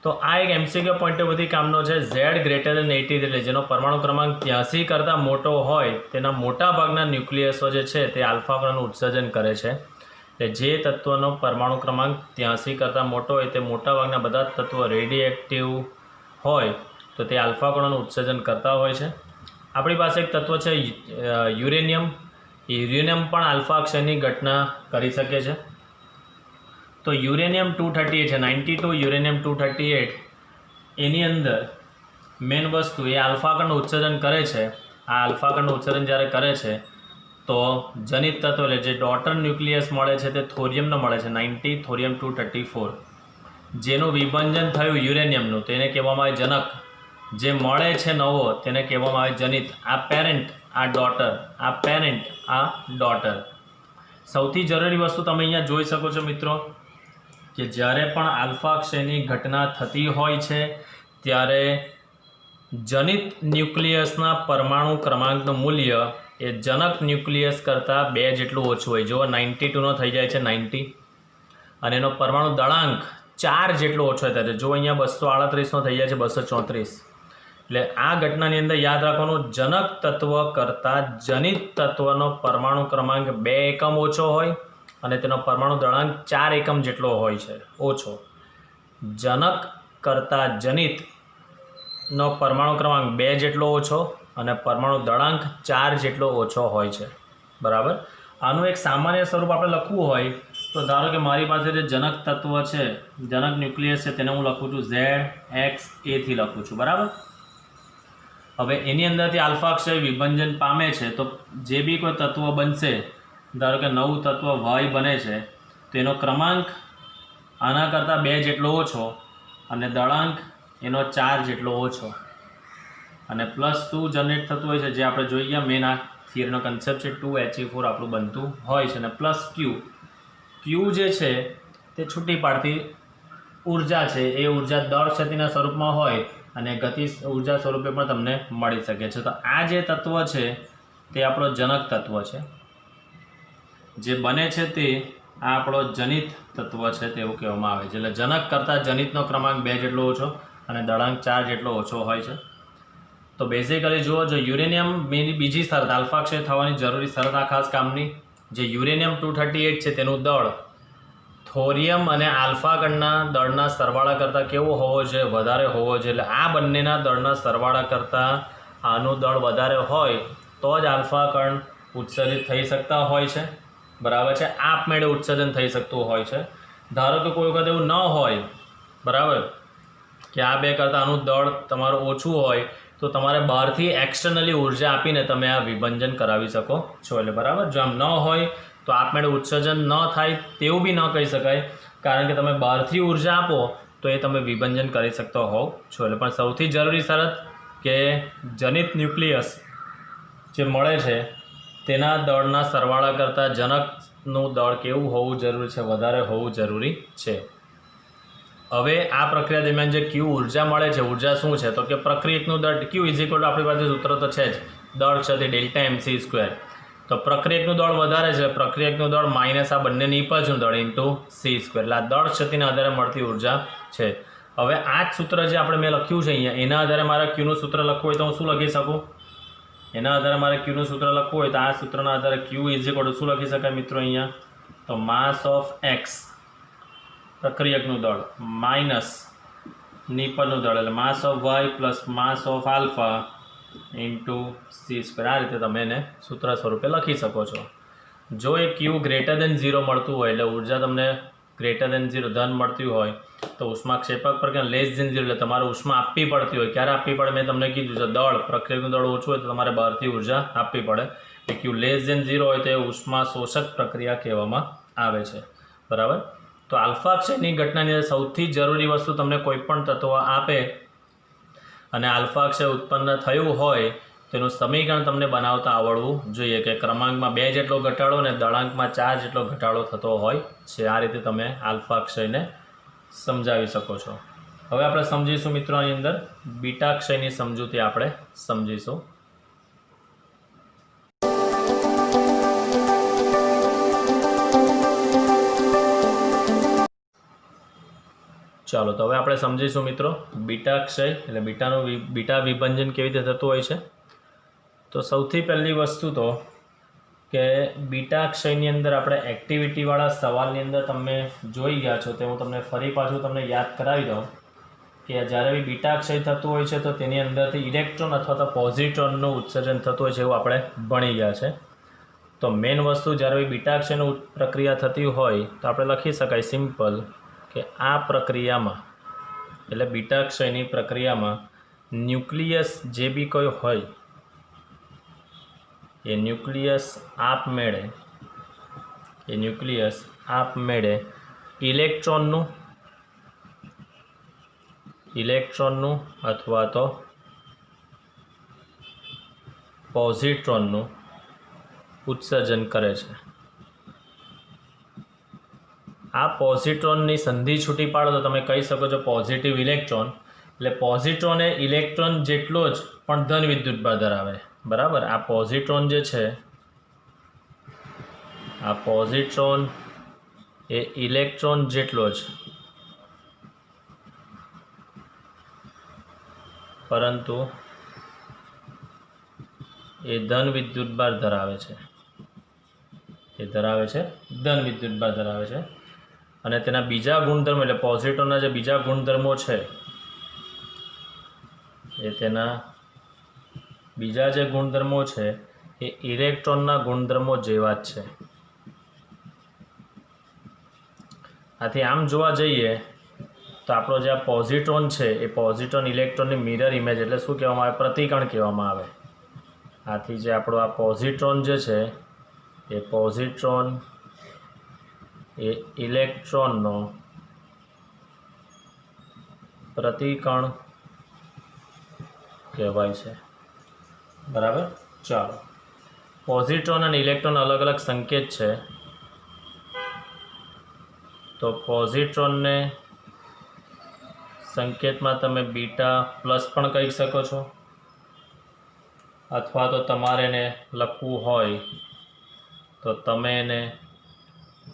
તો આ એક MCQ પોઈન્ટ બધી કામનો છે. Z ગ્રેટર દેન 80 એટલે જેનો પરમાણુ ક્રમાંક 83 કરતાં મોટો હોય તેના મોટા ભાગના ન્યુક્લિયસો જે છે તે આલ્ફા કણનું ઉત્સર્જન કરે છે. એટલે જે તત્વનો પરમાણુ ક્રમાંક 83 કરતાં મોટો હોય તે મોટાભાગના બધા તત્વો રેડિએક્ટિવ હોય તો તે આલ્ફા કણોનું ઉત્સર્જન કરતા હોય છે. આપણી પાસે એક તત્વ છે યુરેનિયમ. યુરેનિયમ પણ આલ્ફા ક્ષયની ઘટના કરી શકે છે. તો યુરેનિયમ 238 છે, 92 યુરેનિયમ 238, એની અંદર મેન વસ્તુ એ આલ્ફા કણનું ઉત્સર્જન કરે છે. આ આલ્ફા કણનું ઉત્સર્જન જ્યારે કરે છે તો જનિત તત્વ એટલે જે ડોટર ન્યુક્લિયસ મળે છે તે થોરિયમનો મળે છે, 90 થોરિયમ 234. જેનું વિભંજન થયું યુરેનિયમનું તેને કહેવામાં આવે જનક. જે મળે છે નવો તેને કહેવામાં આવે જનિત. આ પેરેન્ટ, આ ડોટર, આ પેરેન્ટ, આ ડોટર. સૌથી જરૂરી વસ્તુ તમે અહીંયા જોઈ શકો છો મિત્રો કે જ્યારે પણ આલ્ફા ક્ષયની ઘટના થતી હોય છે ત્યારે જનિત ન્યુક્લિયસના પરમાણુ ક્રમાંકનું મૂલ્ય એ જનક ન્યુક્લિયસ કરતાં 2 જેટલું ઓછું હોય. જો 92નો થઈ જાય છે 90 અને એનો પરમાણુ દળાંક 4 જેટલો ઓછો થાય છે. જો અહીંયા 238નો થઈ જાય છે 234. એટલે આ ઘટનાની અંદર યાદ રાખવાનું, જનક તત્વ કરતાં જનિત તત્વનો પરમાણુ ક્રમાંક 2 એકમ ઓછો હોય અને તેનો પરમાણુ દળાંક 4 એકમ જેટલો હોય છે ઓછો. જનક કરતાં જનિતનો પરમાણુ ક્રમાંક 2 જેટલો ઓછો અને પરમાણુ દળાંક 4 જેટલો ઓછો હોય છે. બરાબર. આનું એક સામાન્ય સ્વરૂપ આપણે લખવું હોય તો ધારો કે મારી પાસે જે જનક તત્વ છે, જનક ન્યુક્લિયસ છે, તેને હું લખું છું ZXA થી લખું છું. બરાબર. હવે એની અંદરથી આલ્ફા ક્ષય વિભંજન પામે છે તો જે બી કોઈ તત્વ બનશે, ધારો કે નવું તત્વ Y બને છે તો એનો ક્રમાંક આના કરતાં 2 જેટલો ઓછો અને દળાંક એનો 4 જેટલો ઓછો, અને પ્લસ શું જનરેટ થતું હોય છે જે આપણે જોઈએ મેન આ થિયરીનો કન્સેપ્ટ છે 2He4 આપણું બનતું હોય છે. અને પ્લસ Q જે છે તે છૂટી પાડતી ઉર્જા છે, એ ઉર્જા દળ ક્ષતિના સ્વરૂપમાં હોય અને ગતિ ઉર્જા સ્વરૂપે પણ તમને મળી શકે છે. તો આ જે તત્વ છે તે આપણો જનક તત્વ છે. જે બને છે તે આ આપણો જનિત તત્વ છે તેવું કહેવામાં આવે છે. એટલે જનક કરતાં જનિતનો ક્રમાંક 2 જેટલો ઓછો અને દળાંક 4 જેટલો ઓછો હોય છે. તો બેઝિકલી જુઓ, જો યુરેનિયમ બીજી શરત આલ્ફા ક્ષય થવાની જરૂરી શરત આ ખાસ કામની, જે યુરેનિયમ 238 છે તેનું દળ થોરિયમ અને આલ્ફા કણના દળના સરવાળા કરતાં કેવો હોવો જોઈએ? વધારે હોવો જોઈએ. એટલે આ બંનેના દળના સરવાળા કરતાં આનું દળ વધારે હોય તો જ આલ્ફા કણ ઉત્સર્જિત થઈ શકતા હોય છે. બરાબર છે, આપમેળે ઉત્સર્જન થઈ શકતું હોય છે. ધારો કે કોઈ વખત એવું ન હોય, બરાબર, કે આ બે કરતાં આનું દળ તમારું ઓછું હોય તો તમારે બહારથી એક્સટર્નલી ઉર્જા આપીને તમે આ વિભંજન કરાવી શકો છો. એટલે બરાબર, જો આમ ન હોય તો આપમેળે ઉત્સર્જન ન થાય તેવું બી ન કહી શકાય, કારણ કે તમે બહારથી ઉર્જા આપો તો એ તમે વિભંજન કરી શકતો હોવ છો. એટલે પણ સૌથી જરૂરી શરત કે જનિત ન્યુક્લિયસ જે મળે છે તેના દળના સરવાળા કરતાં જનકનું દળ કેવું હોવું જરૂરી છે? વધારે હોવું જરૂરી છે. હવે આ પ્રક્રિયા દરમિયાન જે ક્યુ ઉર્જા મળે છે, ઉર્જા શું છે? તો કે પ્રક્રિયકનું દળ ક્યુ ઇઝ ઇક્વલ ટુ, આપણી પાસે સૂત્ર તો છે જ, દળ ક્ષતિ ડેલ્ટા MC સ્ક્વેર. તો પ્રક્રિયકનું દળ વધારે છે, પ્રક્રિયકનું દળ માઇનસ આ બંને નિપજનું દળ ઇન્ટુ સી સ્ક્વેર. એટલે આ દળ ક્ષતિના આધારે મળતી ઉર્જા છે. હવે આ જ સૂત્ર જે આપણે મેં લખ્યું છે અહીંયા, એના આધારે મારે ક્યુનું સૂત્ર લખવું હોય તો હું શું લખી શકું? એના આધારે મારે ક્યુનું સૂત્ર લખવું હોય તો આ સૂત્રના આધારે ક્યુ ઇઝ ઇક્વલ ટુ શું લખી શકાય મિત્રો અહીંયા? તો માસ ઓફ એક્સ પ્રક્રિયકનું દળ માઇનસ નિપજનું દળ, એટલે mass of y plus mass of alpha into c square. આ રીતે તમે એને સૂત્ર સ્વરૂપે લખી શકો છો. જો એ ક્યુ ગ્રેટર દેન 0 મળતું હોય, એટલે ઉર્જા તમને ગ્રેટર દેન 0 ધન મળતી હોય, તો ઉષ્માક્ષેપક પર લેસ દેન 0 એટલે તમારે ઉષ્મા આપવી પડતી હોય. ક્યારે આપવી પડે? મેં તમને કીધું છે, દળ પ્રક્રિયકનું દળ ઓછું હોય તો તમારે બહારથી ઉર્જા આપવી પડે. એ ક્યુ લેસ દેન 0 હોય તો એ ઉષ્મા શોષક પ્રક્રિયા કહેવામાં આવે છે. બરાબર. તો આલ્ફા ક્ષયની ઘટનાની અંદર સૌથી જરૂરી વસ્તુ તમને કોઈ પણ તત્વ આપે અને આલ્ફા ક્ષય ઉત્પન્ન થયું હોય તેનું સમીકરણ તમને બનાવતા આવડવું જોઈએ, કે ક્રમાંકમાં 2 જેટલો ઘટાડો અને દળાંકમાં 4 જેટલો ઘટાડો થતો હોય છે. આ રીતે તમે આલ્ફા ક્ષયને સમજાવી શકો છો. હવે આપણે સમજીશું મિત્રો આની અંદર બીટા ક્ષયની સમજૂતી આપણે સમજીશું. ચાલો, તો હવે આપણે સમજીશું મિત્રો બીટા ક્ષય એટલે બીટા વિભંજન કેવી રીતે થતું હોય છે. તો સૌથી પહેલી વસ્તુ તો કે બીટા ક્ષયની અંદર આપણે એક્ટિવિટીવાળા સવાલની અંદર તમે જોઈ ગયા છો, તે હું તમને ફરી પાછું તમને યાદ કરાવી દઉં કે જ્યારે બી બીટા ક્ષય થતું હોય છે તો તેની અંદરથી ઇલેક્ટ્રોન અથવા તો પોઝિટ્રોનનું ઉત્સર્જન થતું હોય છે, એવું આપણે ભણી ગયા છે. તો મેઇન વસ્તુ જ્યારે બી બીટા ક્ષયની પ્રક્રિયા થતી હોય તો આપણે લખી શકાય સિમ્પલ કે આ પ્રક્રિયામાં, એટલે બીટા ક્ષયની પ્રક્રિયામાં ન્યુક્લિયસ જે બી કોઈ હોય એ ન્યુક્લિયસ આપમેળે ઇલેક્ટ્રોનનું અથવા તો પોઝિટ્રોનનું ઉત્સર્જન કરે છે. આ પોઝિટ્રોનની સંધિ છૂટી પાડો તો તમે કહી શકો છો પોઝિટિવ ઇલેક્ટ્રોન. એટલે પોઝિટ્રોન એ ઇલેક્ટ્રોન જેટલો જ પણ ધન વિદ્યુતભાર ધરાવે. બરાબર. આ પોઝિટ્રોન જે છે, આ પોઝિટ્રોન એ ઇલેક્ટ્રોન જેટલો જ, પરંતુ એ ધન વિદ્યુતભાર ધરાવે છે. ધન વિદ્યુતભાર ધરાવે છે. અને તેના બીજા ગુણધર્મો, એટલે પોઝિટ્રોનના જે બીજા ગુણધર્મો છે એ તેના બીજા જે ગુણધર્મો છે એ ઇલેક્ટ્રોનના ગુણધર્મો જેવા જ છે. આથી આમ જોવા જઈએ તો આપણો જે આ પોઝિટ્રોન છે એ પોઝિટ્રોન ઇલેક્ટ્રોનની મિરર ઇમેજ, એટલે શું કહેવામાં આવે? પ્રતિકણ કહેવામાં આવે. આથી જે આપણો આ પોઝિટ્રોન જે છે એ પોઝિટ્રોન એ ઇલેક્ટ્રોનનો પ્રતિકણ કહેવાય છે. બરાબર. ચાલો, પોઝિટ્રોન અને ઇલેક્ટ્રોન અલગ અલગ સંકેત છે. તો પોઝિટ્રોનને સંકેતમાં તમે બીટા પ્લસ પણ કહી શકો છો, અથવા તો તમારે એને લખવું હોય તો તમે એને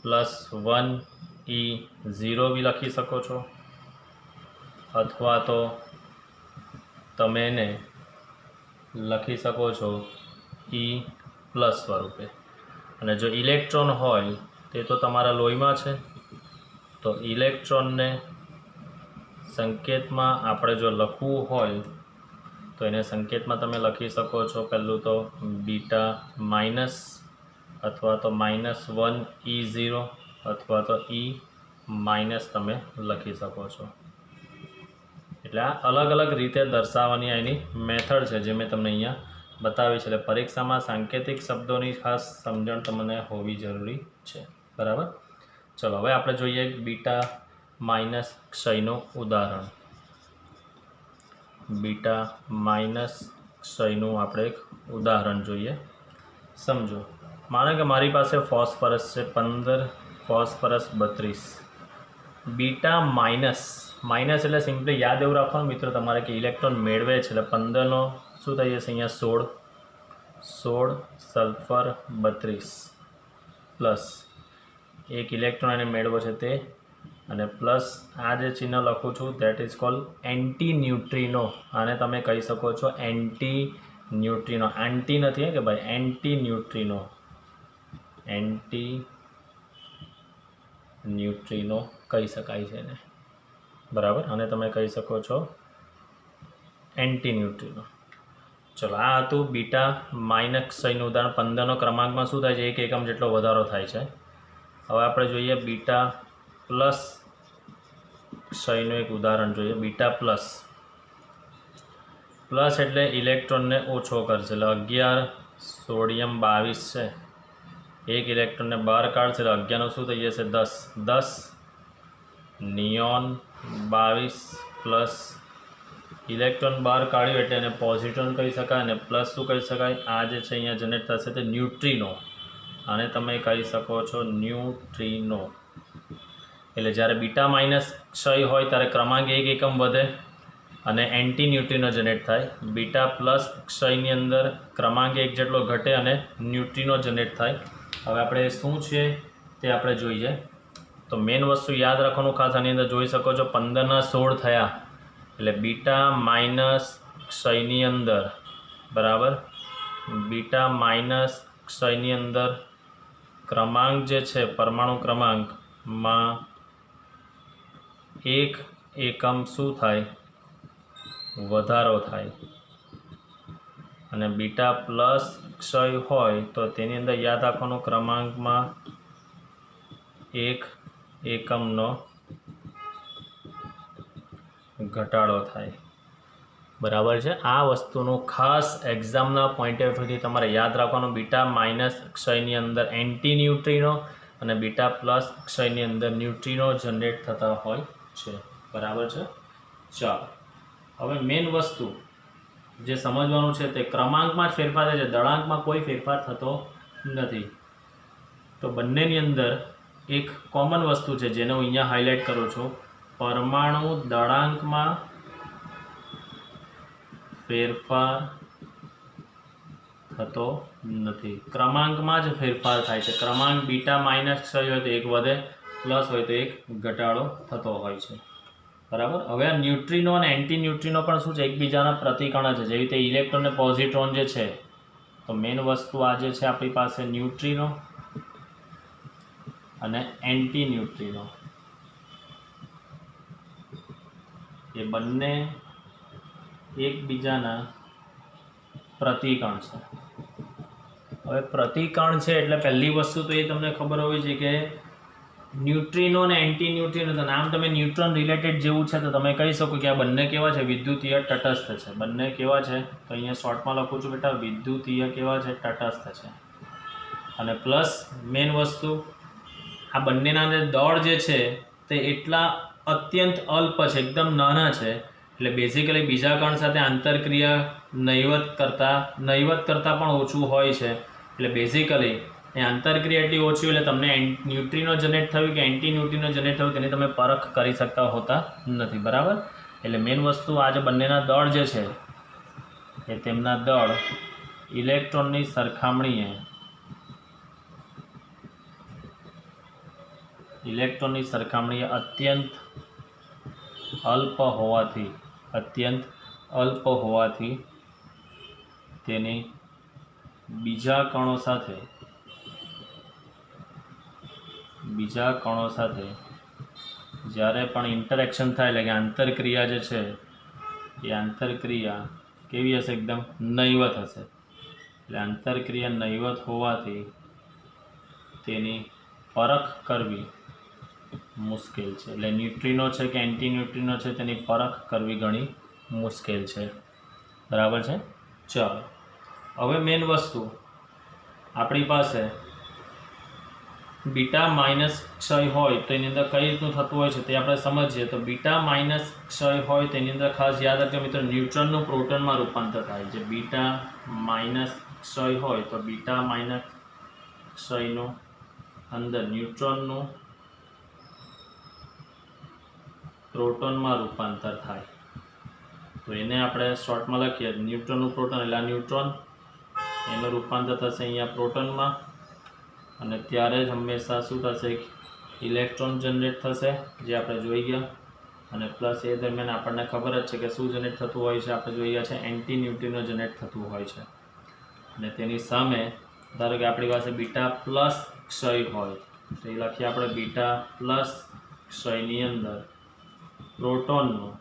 +1 E0 બી લખી શકો છો. अथवा तो તમે એને લખી શકો છો E+ સ્વરૂપે। અને જો ઇલેક્ટ્રોન હોય તે તો તમારા લોહીમાં છે, તો ઇલેક્ટ્રોનને સંકેતમાં આપણે જો લખવું હોય તો એને સંકેતમાં તમે લખી શકો છો પહેલું તો બીટા માઇનસ અથવા તો -1 E0 અથવા તો E- તમે લખી શકો છો। એટલે આ અલગ અલગ રીતે દર્શાવવાની એની મેથડ છે જે મેં તમને અહીંયા બતાવી છે। એટલે પરીક્ષામાં સાંકેતિક શબ્દોની ખાસ સમજણ તમને હોવી જરૂરી છે, બરાબર। ચલો હવે આપણે જોઈએ બીટા માઇનસ ક્ષયનું ઉદાહરણ। બીટા માઇનસ ક્ષયનું આપણે એક ઉદાહરણ જોઈએ। સમજો, માનો કે મારી પાસે ફોસ્ફરસ છે 15, ફોસ્ફરસ 32। બીટા માઇનસ એટલે સિમ્પલી યાદ એવું રાખવાનું મિત્રો તમારે કે ઇલેક્ટ્રોન મેળવે છે એટલે 15નો શું થઈ જશે અહીંયા 16 સલ્ફર 32 પ્લસ એક ઇલેક્ટ્રોન એને મેળવો છે તે, અને પ્લસ આ જે ચિહ્ન લખું છું that is cold anti neutrino. આને તમે કહી શકો છો એન્ટી ન્યુટ્રિનો, એન્ટી નથી કે ભાઈ, એન્ટી ન્યુટ્રિનો, એન્ટી ન્યુટ્રિનો કહી શકાય છે એને, બરાબર। અને તમે કહી શકો છો એન્ટી ન્યુટ્રિનો। ચલો આ હતું બીટા માઇનસ ક્ષયનું ઉદાહરણ। 15નો ક્રમાંકમાં શું થાય છે, 1 એકમ જેટલો વધારો થાય છે। હવે આપણે જોઈએ બીટા પ્લસ ક્ષયનું એક ઉદાહરણ જોઈએ। બીટા પ્લસ એટલે ઇલેક્ટ્રોનને ઓછો કરશે, એટલે 11 સોડિયમ 22 છે, એક ઇલેક્ટ્રોનને બહાર કાઢશે એટલે 11નું શું થઈ જશે 10 નિયોન 22 પ્લસ ઇલેક્ટ્રોન બહાર કાઢ્યું એટલે એને પોઝિટ્રોન કહી શકાય, અને પ્લસ શું કહી શકાય, આ જે છે અહીંયા જનરેટ થશે તે ન્યુટ્રિનો, આને તમે કહી શકો છો ન્યુટ્રિનો। એટલે જ્યારે બીટા માઇનસ ક્ષય હોય ત્યારે ક્રમાંક 1 એકમ વધે અને એન્ટી ન્યુટ્રિનો જનરેટ થાય। બીટા પ્લસ ક્ષયની અંદર ક્રમાંક 1 જેટલો ઘટે અને ન્યુટ્રિનો જનરેટ થાય। હવે આપણે શું છે તે આપણે જોઈએ। તો મેઇન વસ્તુ યાદ રાખવાનું ખાસ આની અંદર જોઈ શકો છો 15ના 16 થયા એટલે બીટા માઇનસ ક્ષયની અંદર, બરાબર, બીટા માઇનસ ક્ષયની અંદર ક્રમાંક જે છે પરમાણુ ક્રમાંકમાં 1 એકમ શું થાય, વધારો થાય। અને બીટા પ્લસ ક્ષય હોય તો તેની અંદર યાદ રાખવાનું ક્રમાંકમાં 1 એકમનો ઘટાડો થાય, બરાબર છે। આ વસ્તુનું ખાસ એક્ઝામના પોઈન્ટ ઓફ વ્યૂથી તમારે યાદ રાખવાનું। બીટા માઇનસ ક્ષયની અંદર એન્ટી ન્યુટ્રિનો અને બીટા પ્લસ ક્ષયની અંદર ન્યુટ્રિનો જનરેટ થતા હોય છે, બરાબર છે। ચાલો હવે મેઇન વસ્તુ જે સમજવાનું છે તે ક્રમાંકમાં જ ફેરફાર થાય છે, દળાંકમાં કોઈ ફેરફાર થતો નથી। તો બંનેની અંદર એક કોમન વસ્તુ છે જેને હું અહીંયા હાઇલાઇટ કરું છું, પરમાણુ દળાંકમાં ફેરફાર થતો નથી, ક્રમાંકમાં જ ફેરફાર થાય છે। ક્રમાંક બીટા માઇનસ ક્ષય હોય તો 1 વધે, પ્લસ હોય તો 1 ઘટાડો થતો હોય છે, બરાબર। હવે આ ન્યુટ્રિનો અને એન્ટી ન્યુટ્રિનો પણ શું છે, એકબીજાના પ્રતિકર્ણ છે। જેવી રીતે ઇલેક્ટ્રોન અને પોઝિટ્રોન જે છે, તો મેઇન વસ્તુ આ જે છે આપણી પાસે ન્યુટ્રિનો અને એન્ટી ન્યુટ્રિનો, એ બંને એકબીજાના પ્રતિકર્ણ છે। હવે પ્રતિકર્ણ છે એટલે પહેલી વસ્તુ તો એ તમને ખબર હોવી જોઈએ કે ન્યુટ્રિનો અને એન્ટી ન્યુટ્રિનો, તો નામ તમે ન્યુટ્રોન રિલેટેડ જેવું છે તો તમે કહી શકો કે આ બંને કેવા છે, વિદ્યુતીય તટસ્થ છે। બંને કેવા છે, તો અહીંયા શોર્ટમાં લખું છું બેટા, વિદ્યુતીય કેવા છે, તટસ્થ છે। અને પ્લસ મેઇન વસ્તુ આ બંનેના અંદર દળ જે છે તે એટલા અત્યંત અલ્પ છે, એકદમ નાના છે, એટલે બેઝિકલી બીજા કણ સાથે આંતરક્રિયા નહિવત કરતાં પણ ઓછું હોય છે। એટલે બેઝિકલી એ આંતરક્રિયા એટલી ઓછી એટલે તમને ન્યુટ્રિનો જનરેટ થયું કે એન્ટી ન્યુટ્રિનો જનરેટ થયું તેની તમે પરખ કરી શકતા હોતા નથી, બરાબર। એટલે મેઇન વસ્તુ આ જે બંનેના દળ જે છે એ તેમના દળ ઇલેક્ટ્રોનની સરખામણીએ અત્યંત અલ્પ હોવાથી અત્યંત અલ્પ હોવાથી તેની બીજા કણો સાથે જ્યારે પણ ઇન્ટરેક્શન થાય એટલે કે આંતરક્રિયા જે છે એ આંતરક્રિયા કેવી હશે? એકદમ નહીવત હશે. એટલે આંતરક્રિયા નહીવત હોવાથી તેની પરખ કરવી મુશ્કેલ છે. એટલે ન્યુટ્રિનો છે કે એન્ટી ન્યુટ્રિનો છે તેની પરખ કરવી ઘણી મુશ્કેલ છે. બરાબર છે. ચાલો હવે મેઇન વસ્તુ આપણી પાસે બીટા માઇનસ ક્ષય હોય તો એની અંદર કઈ રીતનું થતું હોય છે તે આપણે સમજીએ. તો બીટા માઇનસ ક્ષય હોય તેની અંદર ખાસ યાદ રાખજો મિત્રો, ન્યુટ્રોનનું પ્રોટોનમાં રૂપાંતર થાય છે. બીટા માઇનસ ક્ષય હોય તો બીટા માઇનસ ક્ષયનું અંદર ન્યુટ્રોનનું પ્રોટોનમાં રૂપાંતર થાય. તો એને આપણે શોર્ટમાં લખીએ ન્યુટ્રોનનું પ્રોટોન, એટલે આ ન્યુટ્રોન એનું રૂપાંતર થશે અહીંયા પ્રોટોનમાં, અને ત્યારે જ હંમેશા શું થશે? ઇલેક્ટ્રોન જનરેટ થશે, જે આપણે જોઈ ગયા. અને પ્લસ એ દરમિયાન આપણને ખબર જ છે કે શું જનરેટ થતું હોય છે? આપણે જોઈ ગયા છે એન્ટી ન્યુટ્રિનો જનરેટ થતું હોય છે. અને તેની સામે ધારો કે આપણી પાસે બીટા પ્લસ ક્ષય હોય તો એ લખીએ આપણે બીટા પ્લસ ક્ષયની અંદર પ્રોટોનનું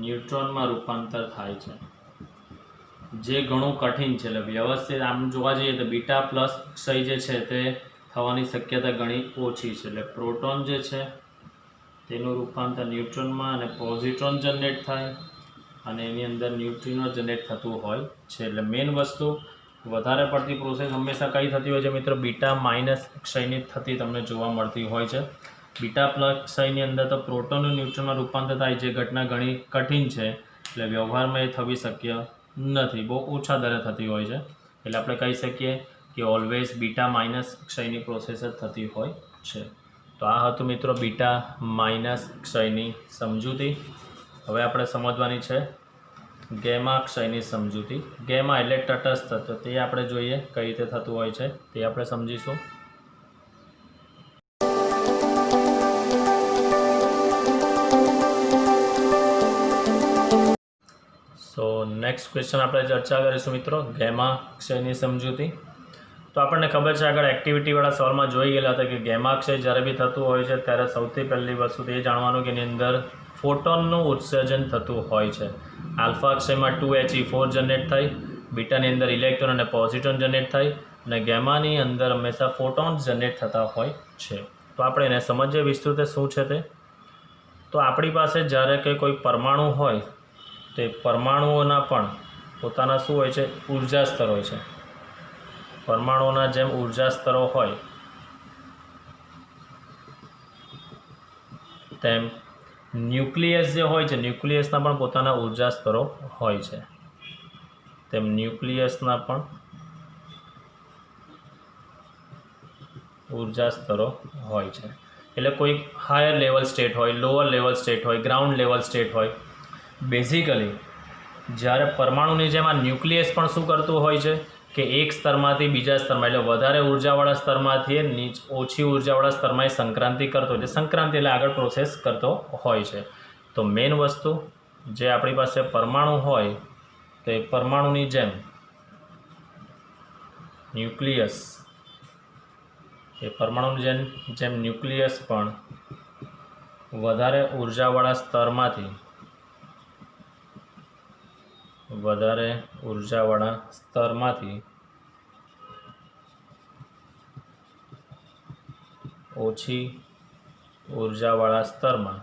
ન્યુટ્રોનમાં રૂપાંતર થાય છે, જે ઘણું કઠિન છે. એટલે વ્યવસ્થિત આમ જોવા જઈએ તો બીટા પ્લસ ક્ષય જે છે તે થવાની શક્યતા ઘણી ઓછી છે. એટલે પ્રોટોન જે છે તેનું રૂપાંતર ન્યુટ્રોનમાં અને પોઝિટ્રોન જનરેટ થાય, અને એની અંદર ન્યુટ્રિનો જનરેટ થતું હોય છે. એટલે મેઇન વસ્તુ વધારે પડતી પ્રોસેસ હંમેશા કઈ થતી હોય છે મિત્રો? બીટા માઇનસ ક્ષયની થતી તમને જોવા મળતી હોય છે. બીટા પ્લસ ક્ષયની અંદર તો પ્રોટોનનું ન્યુટ્રોનમાં રૂપાંતર થાય, જે ઘટના ઘણી કઠિન છે. એટલે વ્યવહારમાં એ થવી શક્ય નથી, બહુ ઓછા દરે થતી હોય છે. એટલે આપણે કહી શકીએ કે ઓલવેઝ બીટા માઇનસ ક્ષયની પ્રોસેસ જ થતી હોય છે. તો આ હતું મિત્રો બીટા માઇનસ ક્ષયની સમજૂતી. હવે આપણે સમજવાની છે ગેમા ક્ષયની સમજૂતી. ગેમા એટલે તટસ્થ, તો તે આપણે જોઈએ કઈ રીતે થતું હોય છે તે આપણે સમજીશું. સો નેક્સ્ટ ક્વેશ્ચન આપણે ચર્ચા કરીશું મિત્રો ગેમા ક્ષયની સમજૂતી. તો આપણને ખબર છે આગળ એક્ટિવિટીવાળા સવાલમાં જોઈ ગયેલા હતા કે ગેમા ક્ષય જ્યારે બી થતું હોય છે ત્યારે સૌથી પહેલી વસ્તુ એ જાણવાનું કે એની અંદર ફોટોનનું ઉત્સર્જન થતું હોય છે. આલ્ફા ક્ષયમાં 2He4 જનરેટ થાય, બીટાની અંદર ઇલેક્ટ્રોન અને પોઝિટ્રોન જનરેટ થાય, અને ગેમાની અંદર હંમેશા ફોટોન્સ જનરેટ થતા હોય છે. તો આપણે એને સમજીએ વિસ્તૃત શું છે તે. તો આપણી પાસે જ્યારે કે કોઈ પરમાણુ હોય તો એ પરમાણુઓના પણ પોતાના શું હોય છે? ઉર્જા સ્તર હોય છે. પરમાણુઓના જેમ ઉર્જા સ્તરો હોય તેમ ન્યુક્લિયસ જે હોય છે, ન્યુક્લિયસના પણ પોતાના ઉર્જા સ્તરો હોય છે. તેમ ન્યુક્લિયસના પણ ઉર્જા સ્તરો હોય છે. એટલે કોઈ હાયર લેવલ સ્ટેટ હોય, લોઅર લેવલ સ્ટેટ હોય, ગ્રાઉન્ડ લેવલ સ્ટેટ હોય. બેઝિકલી જ્યારે પરમાણુની જેમ આ ન્યુક્લિયસ પણ શું કરતું હોય છે કે એક સ્તરમાંથી બીજા સ્તરમાં, એટલે વધારે ઉર્જાવાળા સ્તરમાંથી ઓછી ઉર્જાવાળા સ્તરમાં એ સંક્રાંતિ કરતો હોય છે. સંક્રાંતિ એટલે આગળ પ્રોસેસ કરતો હોય છે. તો મેઇન વસ્તુ જે આપણી પાસે પરમાણુ હોય તો એ પરમાણુની જેમ ન્યુક્લિયસ, એ પરમાણુની જેમ ન્યુક્લિયસ પણ વધારે ઉર્જાવાળા સ્તરમાંથી ઓછી ઉર્જાવાળા સ્તરમાં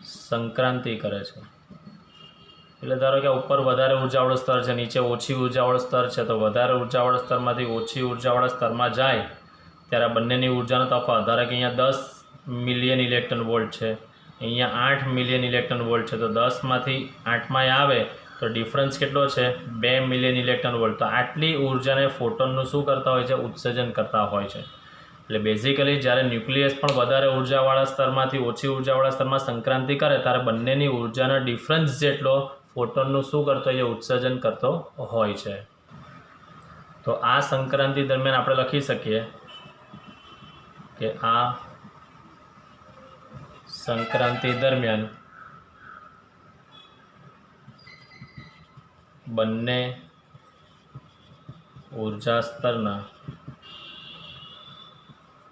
સંક્રાંતિ કરે છે. એટલે ધારો કે ઉપર વધારે ઉર્જાવાળું સ્તર છે, નીચે ઓછી ઉર્જાવાળું સ્તર છે, તો વધારે ઉર્જાવાળા સ્તરમાંથી ઓછી ઉર્જાવાળા સ્તરમાં જાય ત્યારે આ બંનેની ઉર્જાનો તફાવત, ધારો કે અહીંયા 10 મિલિયન ઇલેક્ટ્રોન વોલ્ટ છે, અહીંયા 8 મિલિયન ઇલેક્ટ્રોન વોલ્ટ છે, તો 10માંથી 8માં આવે તો ડિફરન્સ કેટલો છે? 2 મિલિયન ઇલેક્ટ્રોન વોલ્ટ. તો આટલી ઉર્જાને ફોટોનનું શું કરતા હોય છે? ઉત્સર્જન કરતા હોય છે. એટલે બેઝિકલી જ્યારે ન્યુક્લિયસ પણ વધારે ઉર્જાવાળા સ્તરમાંથી ઓછી ઉર્જાવાળા સ્તરમાં સંક્રાંતિ કરે ત્યારે બંનેની ઉર્જાના ડિફરન્સ જેટલો ફોટોનનું શું કરતો હોય? ઉત્સર્જન કરતો હોય છે. તો આ સંક્રાંતિ દરમિયાન આપણે લખી શકીએ કે આ સંક્રાંતિ દરમિયાન બંને ઊર્જા સ્તરના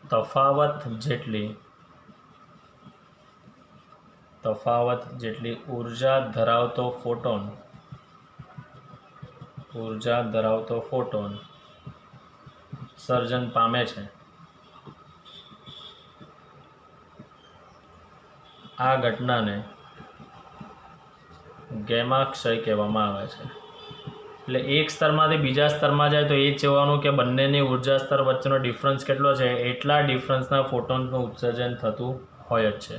તફાવત જેટલી ઊર્જા ધરાવતો ફોટોન ઉત્સર્જન પામે છે। આ ઘટનાને ગેમા ક્ષય કહેવામાં આવે છે। એટલે એક સ્તરમાંથી બીજા સ્તરમાં જાય તો એ જ જોવાનું કે બંનેની ઉર્જા સ્તર વચ્ચેનો ડિફરન્સ કેટલો છે, એટલા ડિફરન્સના ફોટોનનું ઉત્સર્જન થતું હોય જ છે,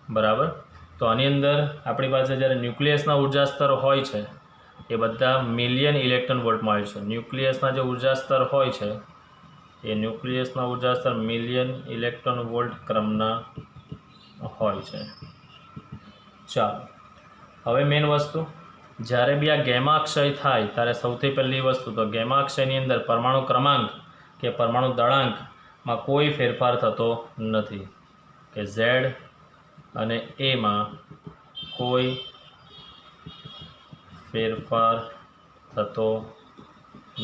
બરાબર। તો આની અંદર આપણી પાસે જ્યારે ન્યુક્લિયસના ઉર્જા સ્તર હોય છે એ બધા મિલિયન ઇલેક્ટ્રોન વોલ્ટમાં હોય છે। ન્યુક્લિયસના જે ઉર્જા સ્તર હોય છે એ ન્યુક્લિયસના ઉર્જા સ્તર મિલિયન ઇલેક્ટ્રોન વોલ્ટ ક્રમના હોય છે। ચાલો, હવે મેઇન વસ્તુ, જ્યારે બી આ ગેમા ક્ષય થાય ત્યારે સૌથી પહેલી વસ્તુ તો ગેમા ક્ષયની અંદર પરમાણુ ક્રમાંક કે પરમાણુ દળાંકમાં કોઈ ફેરફાર થતો નથી, કે ઝેડ અને એમાં કોઈ ફેરફાર થતો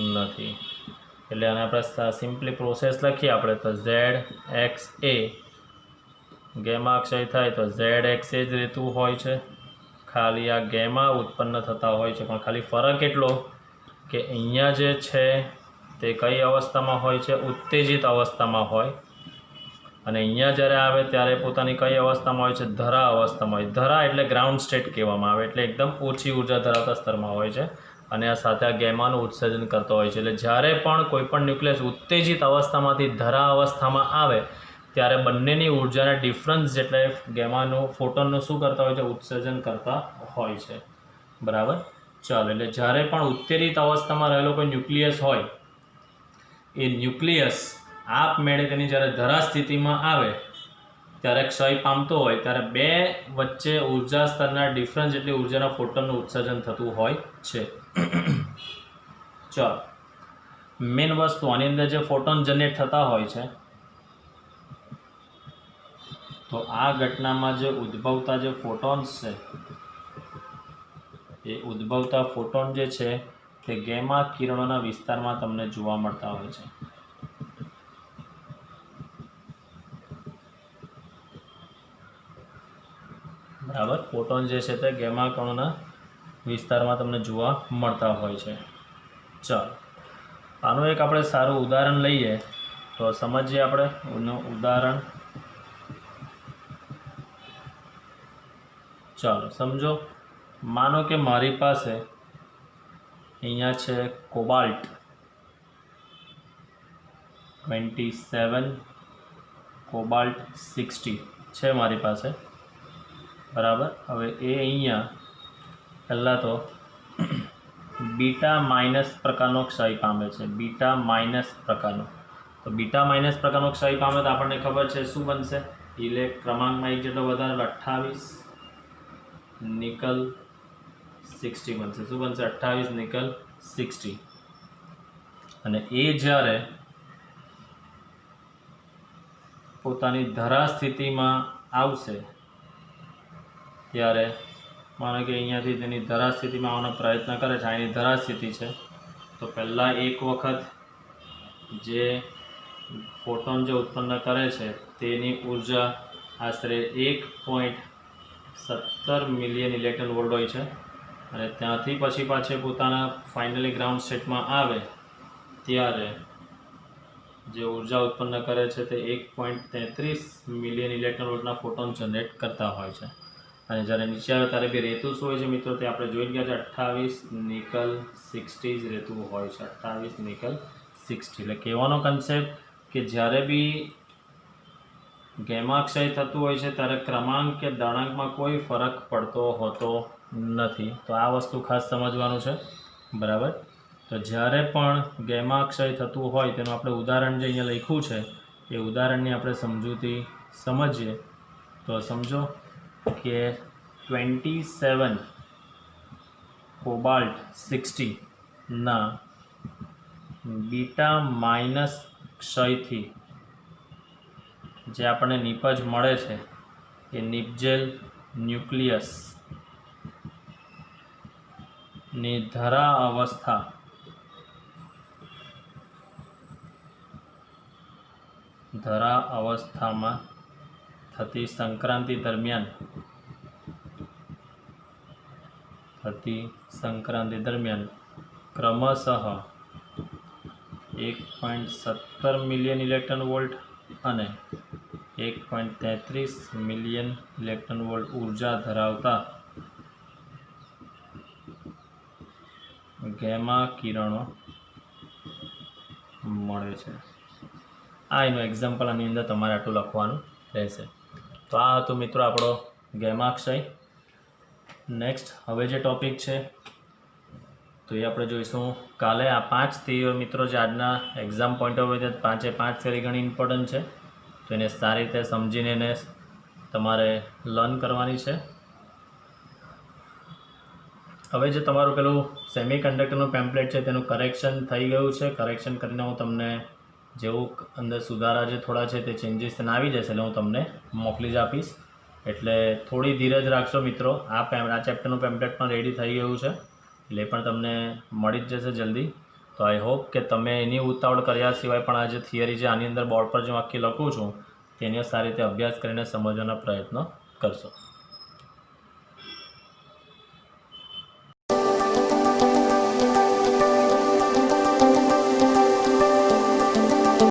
નથી। એટલે આને આપણે સિમ્પલી પ્રોસેસ લખીએ આપણે તો ઝેડ એક્સ એ ગેમા ક્ષય થાય તો ઝેડ એક્સ એ જ રહેતું હોય છે, ખાલી આ ગેમા ઉત્પન્ન થતા હોય છે, પણ ખાલી ફરક એટલો કે અહીંયા જે છે તે કઈ અવસ્થામાં હોય છે, ઉત્તેજિત અવસ્થામાં હોય, અને અહીંયા જ્યારે આવે ત્યારે પોતાની કઈ અવસ્થામાં હોય છે, ધરા અવસ્થામાં હોય। ધરા એટલે ગ્રાઉન્ડ સ્ટેટ કહેવામાં આવે, એટલે એકદમ ઓછી ઉર્જા ધરાવતા સ્તરમાં હોય છે, અને આ સાથે આ ગેમાનું ઉત્સર્જન કરતો હોય છે। એટલે જ્યારે પણ કોઈપણ ન્યુક્લિયસ ઉત્તેજિત અવસ્થામાંથી ધરા અવસ્થામાં આવે ત્યારે બંનેની ઉર્જાના ડિફરન્સ જેટલે ગેમાનું ફોટોનનું શું કરતા હોય છે, ઉત્સર્જન કરતા હોય છે, બરાબર। ચાલો, એટલે જ્યારે પણ ઉત્તેજિત અવસ્થામાં રહેલો કોઈ ન્યુક્લિયસ હોય એ ન્યુક્લિયસ આપમેળે તેની જ્યારે ધરા સ્થિતિમાં આવે ત્યારે ક્ષય પામતો હોય ત્યારે બે વચ્ચે ઉર્જા સ્તરના ડિફરન્સ જેટલી ઉર્જાના ફોટોનનું ઉત્સર્જન થતું હોય છે। ચાલો, મેઇન વસ્તુ આની અંદર જે ફોટોન જનરેટ થતા હોય છે તો આ ઘટનામાં જે ઉદ્ભવતા જે ફોટોન્સ છે એ ઉદ્ભવતા ફોટોન જે છે તે ગેમા કિરણોના વિસ્તારમાં તમને જોવા મળતા હોય છે। બરાબર, ફોટોન જે છે તે ગેમા કિરણોના વિસ્તારમાં તમને જોવા મળતા હોય છે। ચાલો, આનું એક આપણે સારું ઉદાહરણ લઈએ તો સમજીએ આપણે એનું ઉદાહરણ। ચાલો સમજો, માનો કે મારી પાસે અહીંયા છે કોબાલ્ટ 27 કોબાલ્ટ 60 છે મારી પાસે, બરાબર। હવે એ અહીંયા પહેલાં તો બીટા માઇનસ પ્રકારનો ક્ષય પામે છે, બીટા માઇનસ પ્રકારનો। તો બીટા માઇનસ પ્રકારનો ક્ષય પામે તો આપણને ખબર છે શું બનશે, ક્રમાંકમાં એક જેટલો વધારે 28 નિકલ 60 બનશે। શું બનશે, 28 નિકલ 60। અને એ જ્યારે પોતાની ધરા સ્થિતિમાં આવશે ત્યારે માનો કે અહીંયાથી તેની ધરા સ્થિતિમાં આવવાનો પ્રયત્ન કરે છે, આની ધરા સ્થિતિ છે, તો પહેલાં એક વખત જે ફોટોન જે ઉત્પન્ન કરે છે તેની ઉર્જા આશરે 1.17 મિલિયન ઇલેક્ટ્રોન વોલ્ટ હોય છે, અને ત્યાંથી પછી પાછે પોતાના ફાઇનલી ગ્રાઉન્ડ સ્ટેટમાં આવે ત્યારે જે ઉર્જા ઉત્પન્ન કરે છે તે 1.33 મિલિયન ઇલેક્ટ્રોન વોલ્ટના ફોટોન જનરેટ કરતા હોય છે। અને જ્યારે નીચે આવે ત્યારે બી રહેતું શું હોય છે મિત્રો, તે આપણે જોઈ ગયા છે 28 નિકલ 60 જ રહેતું હોય છે, 28 નિકલ 60। એટલે કહેવાનો કન્સેપ્ટ કે જ્યારે બી ગેમા ક્ષય થતું હોય છે ત્યારે ક્રમાંક કે દળાંકમાં કોઈ ફરક પડતો હોતો નથી। તો આ વસ્તુ ખાસ સમજવાનું છે, બરાબર। તો જ્યારે પણ ગેમા ક્ષય થતું હોય તેનું આપણે ઉદાહરણ જે અહીંયા લખ્યું છે એ ઉદાહરણની આપણે સમજૂતી સમજીએ તો સમજો કે 27 કોબાલ્ટ 60 ના બીટા માઇનસ ક્ષયથી જે આપણને નીપજ મળે છે એ નિપજેલ ન્યુક્લિયસ ની ધરા અવસ્થામાં થતી સંક્રાંતિ દરમિયાન ક્રમશઃ 1.17 મિલિયન ઇલેક્ટ્રોન વોલ્ટ અને 1.33 મિલિયન ઇલેક્ટ્રોન વોલ્ટ ઉર્જા ધરાવતા ગેમા કિરણો મળે છે। આ એનું એક્ઝામ્પલ આની અંદર તમારે આટલું લખવાનું રહેશે। તો આ હતું મિત્રો આપણો ગેમાક્ષય। નેક્સ્ટ હવે જે ટૉપિક છે તો એ આપણે જોઈશું કાલે। આ 5 થિયરી મિત્રો જે આજના exam point of view 5 theory ઘણી ઇમ્પોર્ટન્ટ છે, તો એને સારી રીતે સમજીને એને તમારે લર્ન કરવાની છે। હવે જે તમારું પેલું સેમી કન્ડક્ટરનું પેમ્પલેટ છે તેનું કરેક્શન થઈ ગયું છે। કરેક્શન કરીને હું તમને જેવું અંદર સુધારા જે થોડા છે તે ચેન્જીસ તેને આવી જશે એટલે હું તમને મોકલી જ આપીશ। એટલે થોડી ધીરજ રાખશો મિત્રો। આ ચેપ્ટરનું પેમ્પલેટ પણ રેડી થઈ ગયું છે એટલે પણ તમને મળી જ જશે જલ્દી। તો આઈ હોપ કે તમે એની ઉતાવળ કર્યા સિવાય પણ આ જે થિયરી છે આની અંદર બોર્ડ પર જે વાક્ય લખું છું તેની સારી રીતે અભ્યાસ કરીને સમજવાના પ્રયત્નો કરશો।